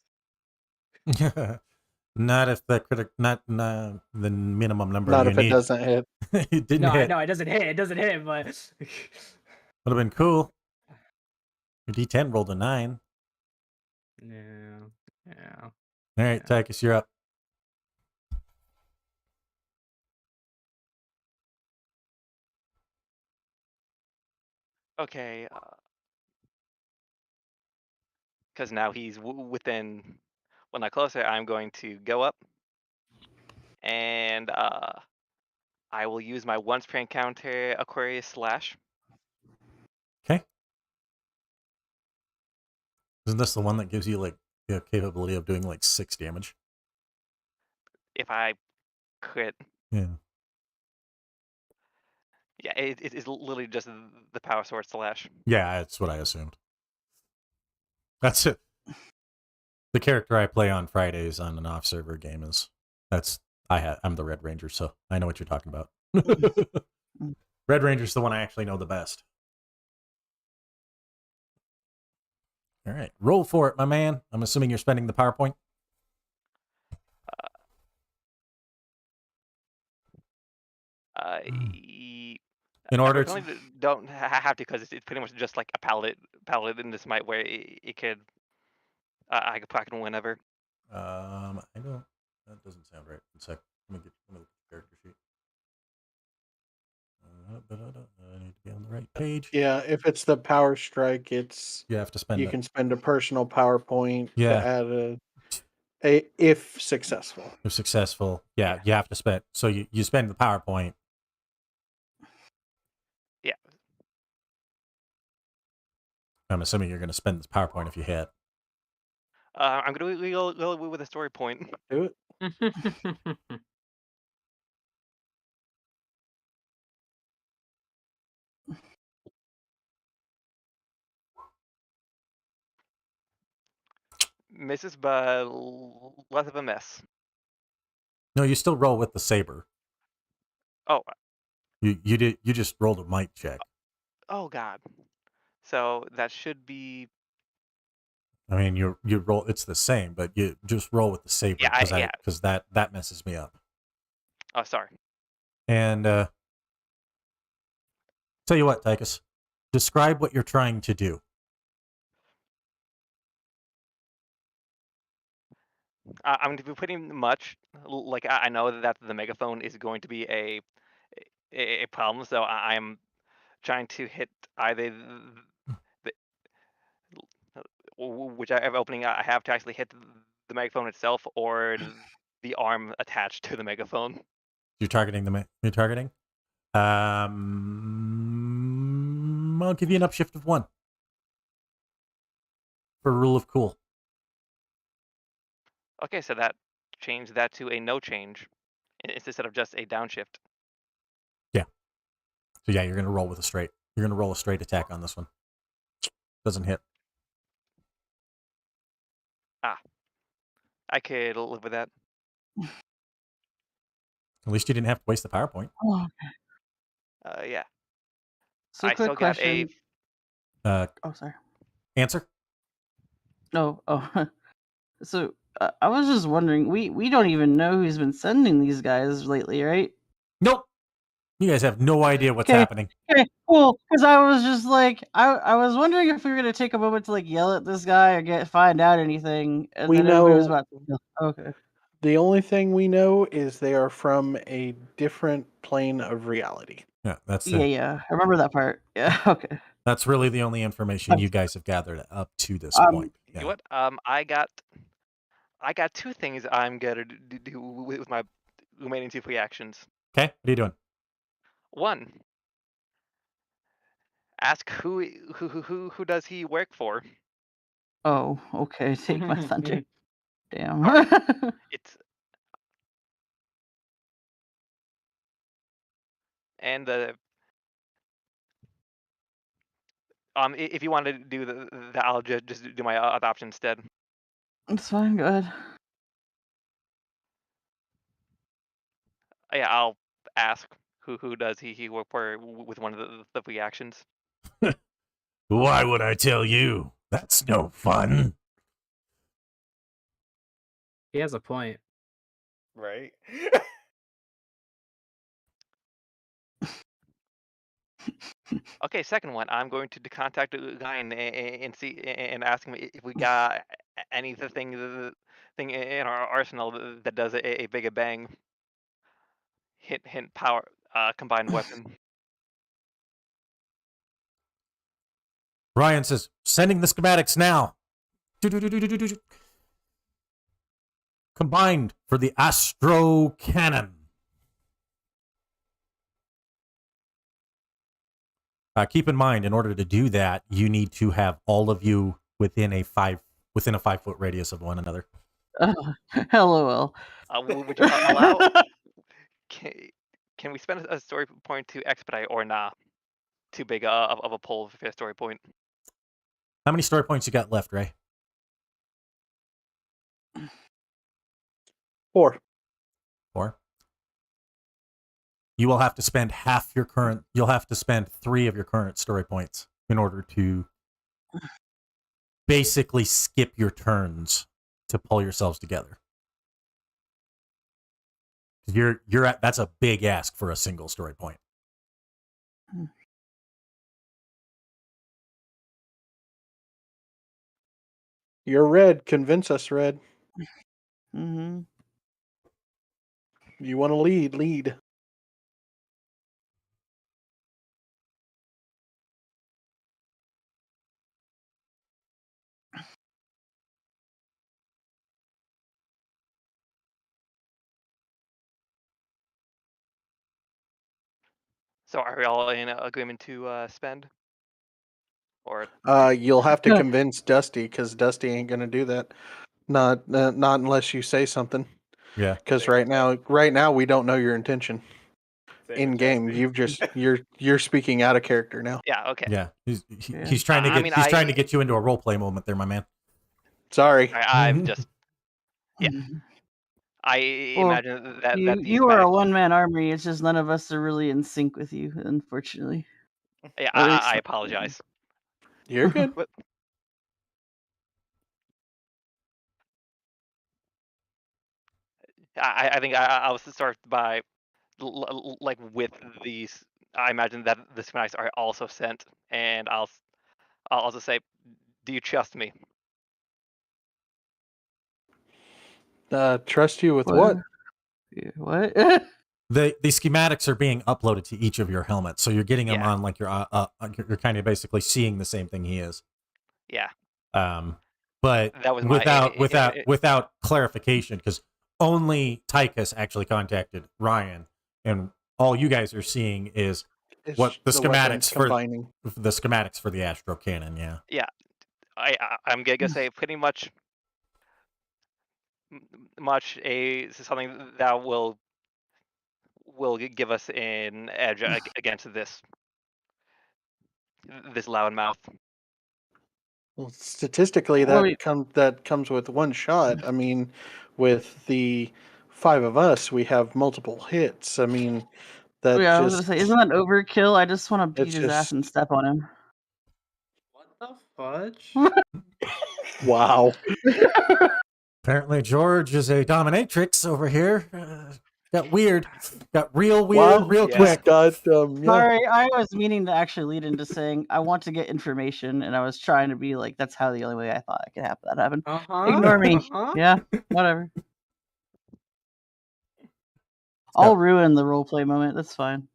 Not if the the minimum number Not you if need. it doesn't hit. It didn't No, hit. no, it doesn't hit. It doesn't hit, but Would have been cool. Your D10 rolled a 9. yeah. All right, Tychus, you're up. Okay. Because now he's within, well, not closer. I'm going to go up, and I will use my once per encounter Aquarius Slash. Okay. Isn't this the one that gives you like the capability of doing like 6 damage? If I crit, Yeah. yeah, it is literally just the power sword slash. Yeah, that's what I assumed. That's it. The character I play on Fridays on an off server game I'm the Red Ranger, so I know what you're talking about. Red Ranger's the one I actually know the best. All right, roll for it, my man. I'm assuming you're spending the PowerPoint. In order to don't have to, because it's pretty much just like a paladin this might where it could I could pack it whenever. I don't. That doesn't sound right. One sec. Let me look at the character sheet. I need to be on the right page. Yeah, if it's the power strike, it's You have to spend. you can spend a personal PowerPoint Yeah. to add a if successful. If successful, yeah, you have to spend. So you spend the PowerPoint. Yeah. I'm assuming you're going to spend this PowerPoint if you hit. I'm gonna go with a story point. Do it. Misses, but less of a mess. No, you still roll with the saber. Oh. You just rolled a might check. Oh God. So that should be. I mean, you roll. It's the same, but you just roll with the saber because that messes me up. Oh, sorry. And tell you what, Tychus, describe what you're trying to do. I'm going to be pretty much like I know that the megaphone is going to be a problem. So I'm trying to hit either whichever opening I have to actually hit the megaphone itself, or the arm attached to the megaphone. You're targeting You're targeting. I'll give you an upshift of 1 for rule of cool. Okay, so that changed that to a no change instead of just a downshift. Yeah. So yeah, you're gonna roll with a straight. You're gonna roll a straight attack on this one. Doesn't hit. I could live with that. At least you didn't have to waste the PowerPoint. Oh, Yeah. so I quick still got a. question. Oh, sorry. Answer. No. Oh. So I was just wondering. We don't even know who's been sending these guys lately, right? Nope. You guys have no idea what's Okay. happening. Okay, cool. Because I was just like, I was wondering if we were gonna take a moment to like yell at this guy or find out anything, and We then everybody was know- about to. Okay. The only thing we know is they are from a different plane of reality. Yeah, that's Yeah, it. yeah. I remember that part. Yeah. Okay. That's really the only information you guys have gathered up to this point. You know what? I got 2 things I'm gonna do with my remaining 2 free actions. Okay, what are you doing? 1. Ask who does he work for? Oh, okay. Take my thunder. Damn. Alright. It's and if you want to do the I'll just do my other option instead. It's fine. Go ahead. Yeah, I'll ask who does he work for with one of the free actions. Why would I tell you? That's no fun. He has a point. Right? Okay, second one. I'm going to contact the guy and see and ask him if we got anything in our arsenal that does a bigger bang. Hint power combined weapon. Ryan says, sending the schematics now. Combined for the Astro cannon. Keep in mind, in order to do that, you need to have all of you within a 5-foot radius of one another. LOL. Would you allow? Can we spend a story point to expedite or nah? Too big of a pull for a story point. How many story points you got left, Ray? 4. 4. You will have to spend you'll have to spend 3 of your current story points in order to basically skip your turns to pull yourselves together. That's a big ask for a single story point. You're Red. Convince us, Red. Mm-hmm. You want to lead. So are we all in agreement to spend? Or You'll have to convince Dusty because Dusty ain't gonna do that. Not unless you say something. Yeah. Because right now we don't know your intention. In game, you're speaking out of character now. yeah, okay. Yeah. He's trying to get trying to get you into a role play moment there, my man. Sorry. I'm just yeah. Mhm. I Well, imagine that you are a one-man army. It's just none of us are really in sync with you, unfortunately. Yeah, At least I not- apologize. You're good. But I think I was to start by like with these. I imagine that the schematics are also sent, and I'll also say, do you trust me? Trust you with what? Yeah, what? The schematics are being uploaded to each of your helmets, so you're getting them Yeah. on like you're kind of basically seeing the same thing he is. Yeah. But That was my without clarification, because only Tychus actually contacted Ryan, and all you guys are seeing is It's what the weapons schematics for combining. the Astro cannon. Yeah. Yeah. I'm gonna say pretty much something that will give us an edge against this loudmouth. Well, statistically, Well, that comes with one shot. I mean, with the 5 of us, we have multiple hits. I mean, that yeah, I was gonna just say, isn't that overkill? I just want to beat it's his ass just and step on him. What the fudge? wow. Apparently, George is a dominatrix over here. Got weird. Got real weird, Wow, real yeah. quick. Just got yeah. Sorry, I was meaning to actually lead into saying I want to get information, and I was trying to be like, that's how the only way I thought I could have that happen. Ignore me. Yeah, whatever. I'll ruin the roleplay moment. That's fine.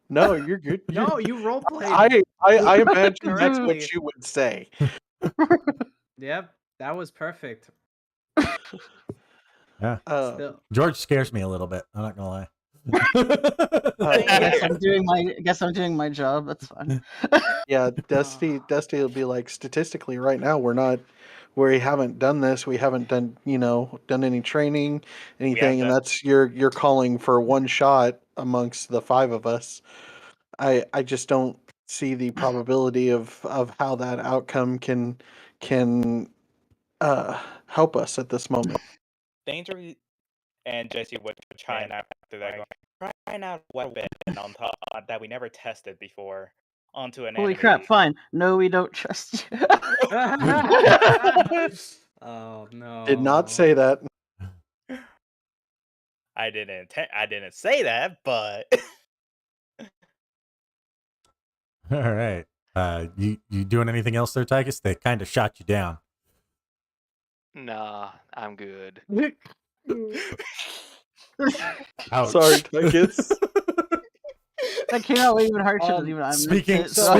No, you're good. No, you roleplayed. I imagine that's correctly. what you would say. Yep, that was perfect. Yeah. Still. George scares me a little bit. I'm not gonna lie. Guess I'm doing my job. That's fine. Yeah, Dusty will be like, statistically right now we haven't done this, we haven't done any training, anything, and done- that's you're calling for one shot amongst the 5 of us. I just don't see the probability of how that outcome can help us at this moment. Danger and Jesse would try and after that going, trying out a weapon on top that we never tested before onto an Holy enemy. crap! Fine. No, we don't trust you. Oh no. Did not say that. I didn't say that, but All right. You doing anything else there, Tychus? They kind of shot you down. Nah, I'm good. Ouch. Sorry, Tychus. That came out way even harsher than even I meant Speaking it, so-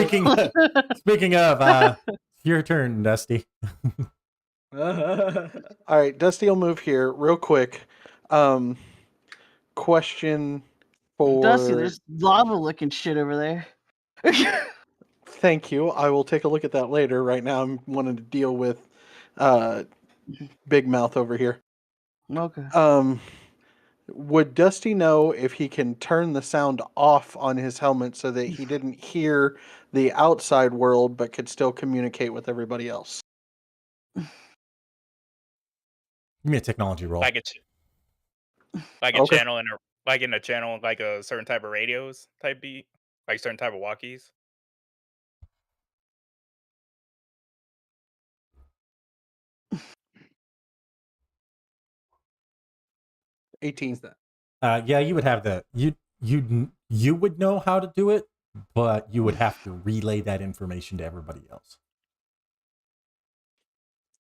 speaking of, your turn, Dusty. All right, Dusty will move here real quick. Question for Dusty, there's lava-looking shit over there. Thank you. I will take a look at that later. Right now, I'm wanting to deal with Big Mouth over here. Okay. Would Dusty know if he can turn the sound off on his helmet so that he didn't hear the outside world but could still communicate with everybody else? Give me a technology roll. like a Okay. channel in a channel like a certain type of radios type beat, like certain type of walkies. Is 18. that- Yeah, you would have the you would know how to do it, but you would have to relay that information to everybody else.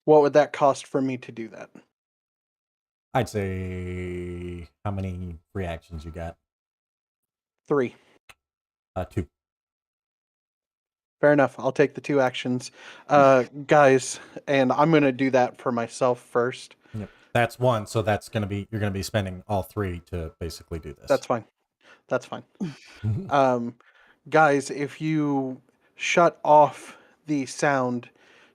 What would that cost for me to do that? I'd say how many reactions you got? 3. 2. Fair enough. I'll take the 2 actions. Guys, and I'm going to do that for myself first. Yep. That's 1, so you're gonna be spending all 3 to basically do this. That's fine. That's fine. Guys, if you shut off the sound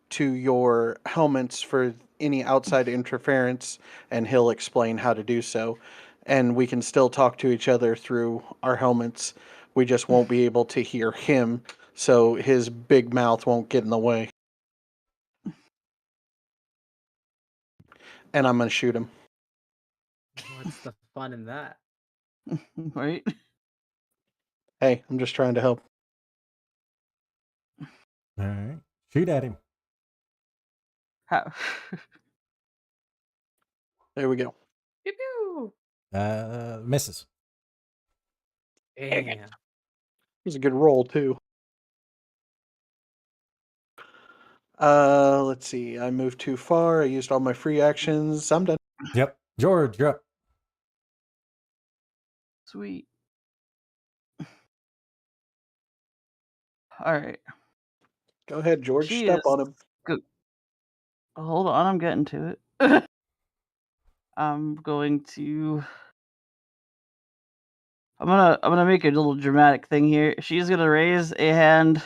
to your helmets for any outside interference, and he'll explain how to do so, and we can still talk to each other through our helmets. We just won't be able to hear him, so his big mouth won't get in the way. And I'm going to shoot him. What's the fun in that? Right? Hey, I'm just trying to help. All right. Shoot at him. How? There we go. Pew pew. Misses. Damn. It was a good roll, too. Let's see. I moved too far. I used all my free actions. I'm done. Yep. George, you're up. Sweet. All right. Go ahead, George. She Step is. on him. Hold on, I'm getting to it. I'm going to. I'm gonna make a little dramatic thing here. She's gonna raise a hand,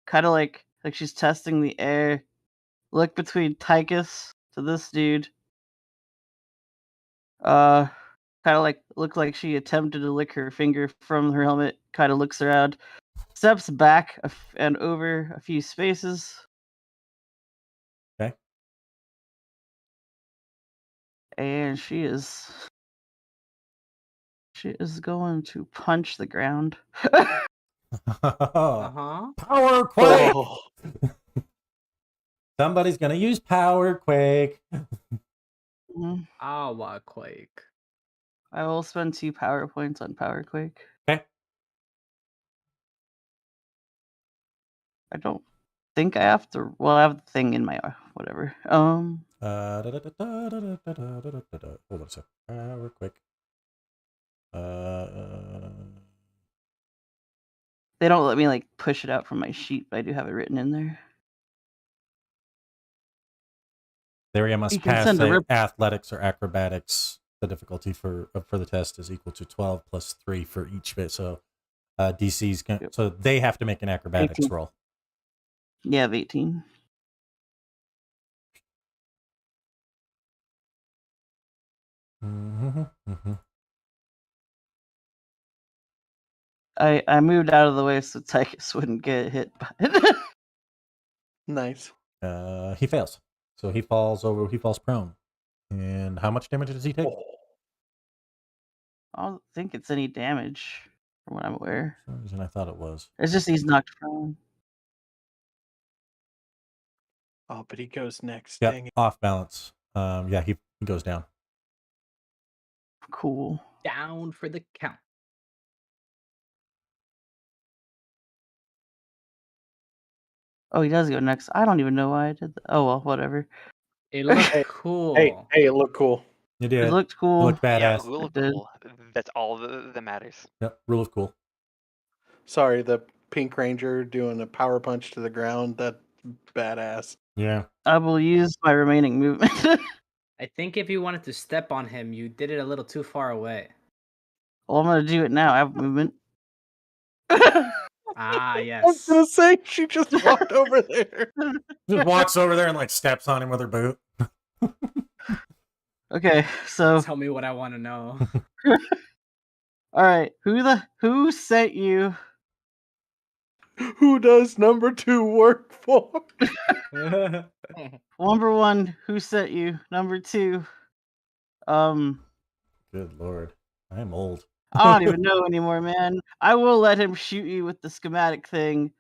kind of like she's testing the air. Look between Tychus to this dude. Kind of like look like she attempted to lick her finger from her helmet. Kind of looks around, steps back and over a few spaces. Okay. And she is going to punch the ground. Uh-huh. Power quake! Oh, Somebody's gonna use power quake. Mhm. Awa Quake. I will spend 2 power points on Power Quake. Okay. I don't think I have to. Well, I have the thing in my whatever. Hold on a sec. Power quake. They don't let me like push it out from my sheet, but I do have it written in there. The area must You can pass send a a rip. athletics or acrobatics. The difficulty for the test is equal to 12 plus 3 for each bit. So DC's going Yep. so they have to make an acrobatics 18. roll. Yeah, I have 18. I moved out of the way so Tychus wouldn't get hit by it. nice. He fails. So he falls over. He falls prone. And how much damage does he take? Oh. I don't think it's any damage from what I'm aware. For some reason, I thought it was. It's just he's knocked prone. Oh, but he goes next. Yep, Dang it. off balance. Yeah, he goes down. Cool. Down for the count. Oh, he does go next. I don't even know why I did that. Oh well, whatever. It looked Hey, cool. Hey, it looked cool. You It did. looked It cool. looked Yeah, badass. who looked did. cool. That's all that matters. Yep, rule of cool. Sorry, the Pink Ranger doing a power punch to the ground. That's badass. Yeah. I will use my remaining movement. I think if you wanted to step on him, you did it a little too far away. Well, I'm gonna do it now. I have movement. Ah, I was yes. gonna say she just walked over there. Just walks over there and like steps on him with her boot. Okay, so Tell me what I want to know. all right, who sent you? Who does number 2 work for? Number 1, who sent you? Number 2, Good lord. I am old. I don't even know anymore, man. I will let him shoot you with the schematic thing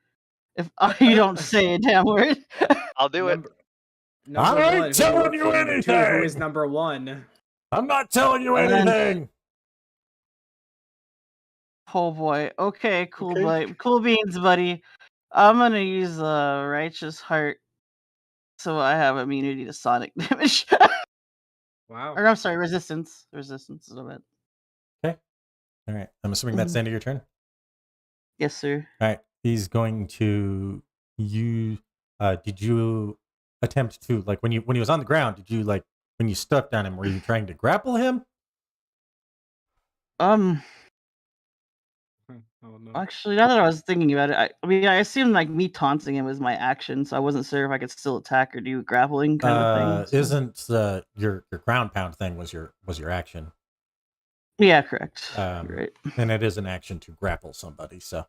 if you don't say a damn word. I'll do it. Number I ain't 1. telling you number 2, who is anything! number 1? I'm not telling you And then- anything. Oh boy. Okay, cool, Okay. cool beans, buddy. I'm gonna use righteous heart, so I have immunity to sonic damage. Wow. Or I'm sorry, resistance. Resistance is what I meant. All right. I'm assuming that's the end of your turn. Yes, sir. All right. He's going to use. Did you attempt to like when he was on the ground? Did you like when you stuck on him? Were you trying to grapple him? Oh no. Actually, now that I was thinking about it, I mean, I assumed like me taunting him was my action, so I wasn't sure if I could still attack or do grappling kind of thing. So. Isn't your ground pound thing was your action? Yeah, correct. You're right. And it is an action to grapple somebody. So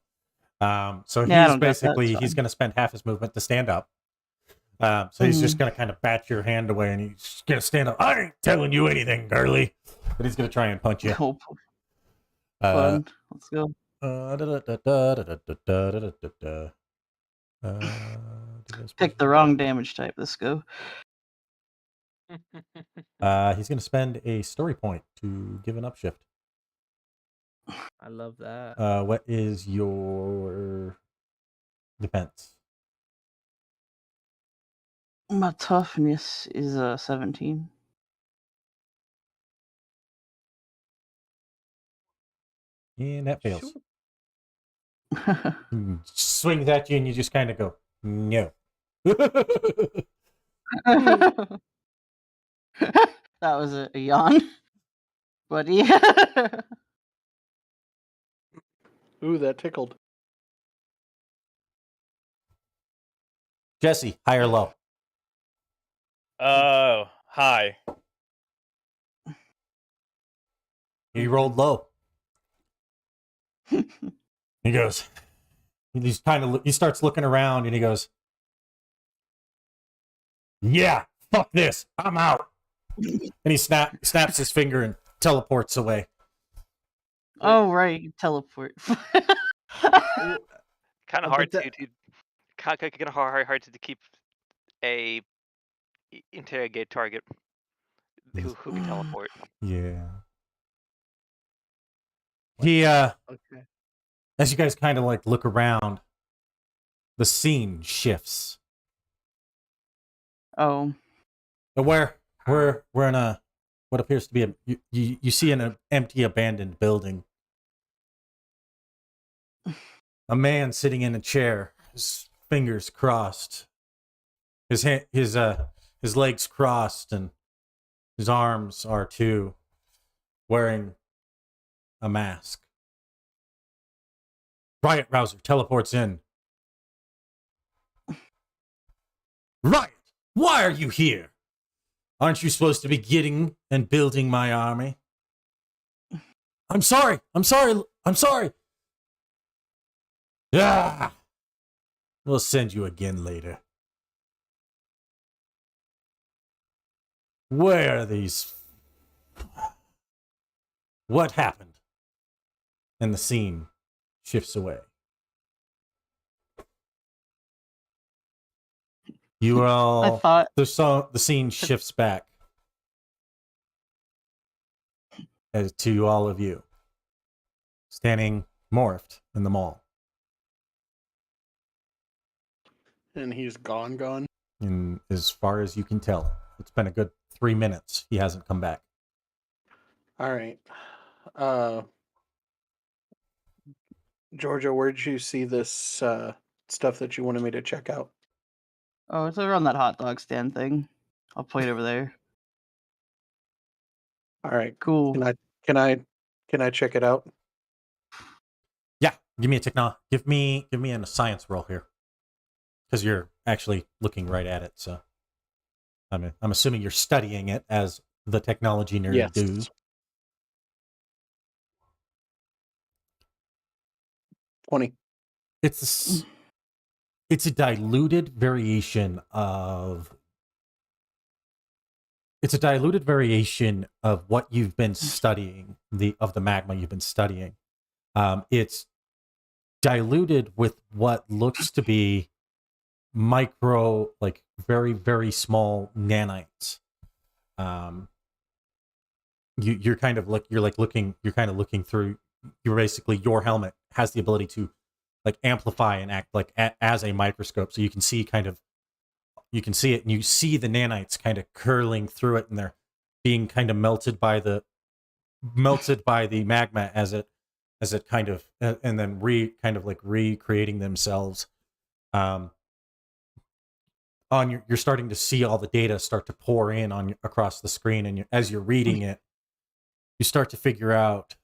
Yeah, I he's don't doubt that, basically it's he's fine. going to spend half his movement to stand up. So he's just going to kind of bat your hand away, and he's going to stand up. I ain't telling you anything, girly. But he's going to try and punch you. Oh, fun. Let's go. Pick the wrong damage type. Let's go. He's going to spend a story point to give an upshift. I love that. What is your defense? My toughness is 17. And that fails. Sure. Swings at you, and you just kind of go, no. That was a yawn. But yeah. Ooh, that tickled. Jesse, high or low? Hi. He rolled low. He goes, he starts looking around, and he goes, yeah, fuck this, I'm out. And he snaps his finger and teleports away. Oh right, you teleport. Kind of hard to kind of hard to keep a interrogate target who can teleport. Yeah. He Okay. as you guys kind of like look around, the scene shifts. Oh. But we're in a what appears to be you see an empty abandoned building. A man sitting in a chair, his fingers crossed, his legs crossed, and his arms are too, wearing a mask. Riot Rouser teleports in. Riot, why are you here? Aren't you supposed to be getting and building my army? I'm sorry. Ah, we'll send you again later. Where are these? What happened? And the scene shifts away. You are all. I thought the scene shifts back to all of you, standing morphed in the mall. And he's gone. And as far as you can tell, it's been a good 3 minutes. He hasn't come back. All right. Georgia, where'd you see this stuff that you wanted me to check out? Oh, it's over on that hot dog stand thing. I'll point over there. All right. Cool. Can I check it out? Yeah, give me a give me a science roll here, because you're actually looking right at it. So I'm assuming you're studying it as the technology nerd do. 20. It's a diluted variation of what you've been studying, of the magma you've been studying. It's diluted with what looks to be micro, like very, very small nanites. You're kind of looking through. You're basically, your helmet has the ability to like amplify and act like as a microscope, so you can see it, and you see the nanites kind of curling through it, and they're being kind of melted by the magma as it kind of, and then recreating themselves. You're starting to see all the data start to pour in across the screen, and as you're reading it, you start to figure out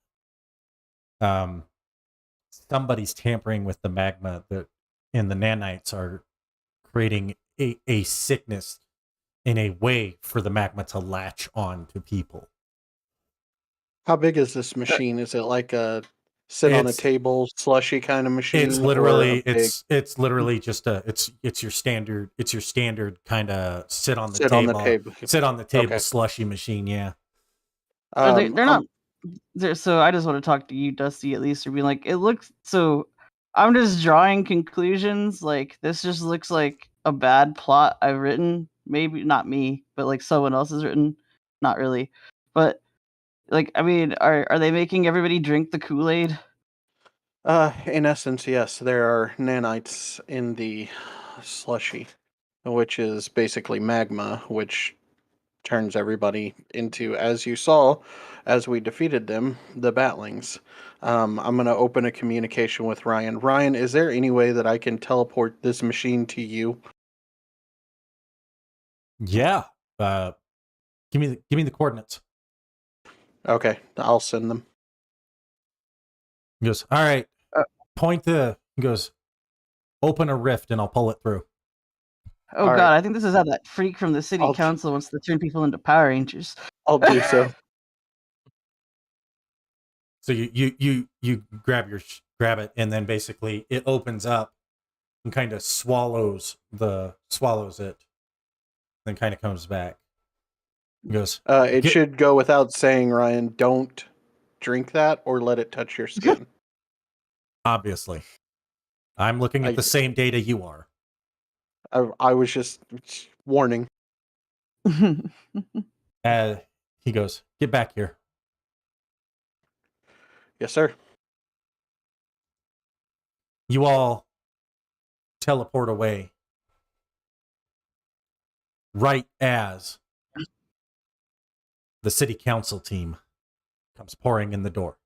somebody's tampering with the magma, and the nanites are creating a sickness in a way for the magma to latch on to people. How big is this machine? Is it like a sit on a table slushy kind of machine? It's literally just it's your standard kind of sit on the table slushy machine. Yeah. They're not. So I just want to talk to you, Dusty, at least, or be like, it looks so. I'm just drawing conclusions. Like, this just looks like a bad plot I've written. Maybe not me, but like someone else has written. Not really, but like, I mean, are they making everybody drink the Kool-Aid? In essence, yes. There are nanites in the slushy, which is basically magma, which turns everybody into, as you saw, as we defeated them, the Batlings. I'm going to open a communication with Ryan. Ryan, is there any way that I can teleport this machine to you? Yeah. Give me the coordinates. Okay, I'll send them. He goes, all right. Uh, He goes, open a rift and I'll pull it through. Oh All god, right. I think this is how that freak from the city I'll- council wants to turn people into Power Rangers. I'll do so. So you grab it, and then basically it opens up and kind of swallows it, then kind of comes back. He goes, It Get- should go without saying, Ryan, don't drink that or let it touch your skin. obviously, I'm looking at the same data you are. I was just warning. He goes, get back here. Yes, sir. You all teleport away right as the city council team comes pouring in the door.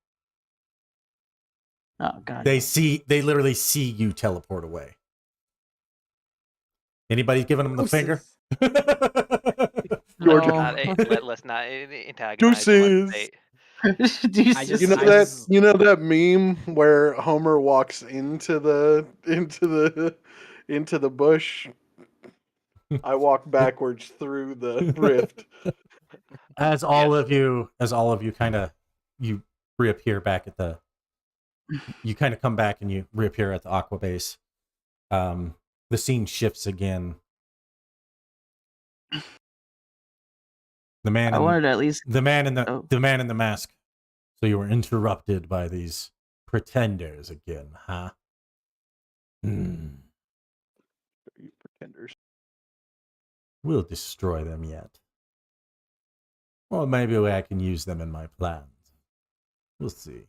Oh god. They literally see you teleport away. Anybody giving them the finger? Georgia. No. Let's not antagonize Deuces. state. Deuces. just- You know I that just- you know that meme where Homer walks into the bush. I walk backwards through the rift. As all of you kind of you reappear back at you kind of come back and you reappear at the aqua base. The scene shifts again. The man I wanted to at least the man in the Oh. the man in the mask. So you were interrupted by these pretenders again, huh? You pretenders. We'll destroy them yet. Or maybe I can use them in my plans. We'll see.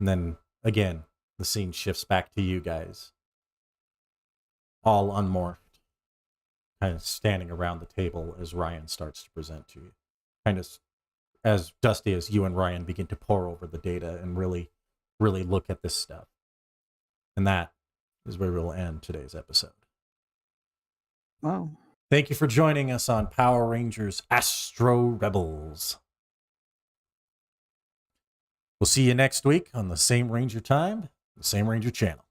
And then, again, the scene shifts back to you guys. All unmorphed. Kind of standing around the table as Ryan starts to present to you. Kind of as Dusty as you and Ryan begin to pore over the data and really, really look at this stuff. And that is where we'll end today's episode. Wow. Thank you for joining us on Power Rangers Astro Rebels. We'll see you next week on the same Ranger time, the same Ranger channel.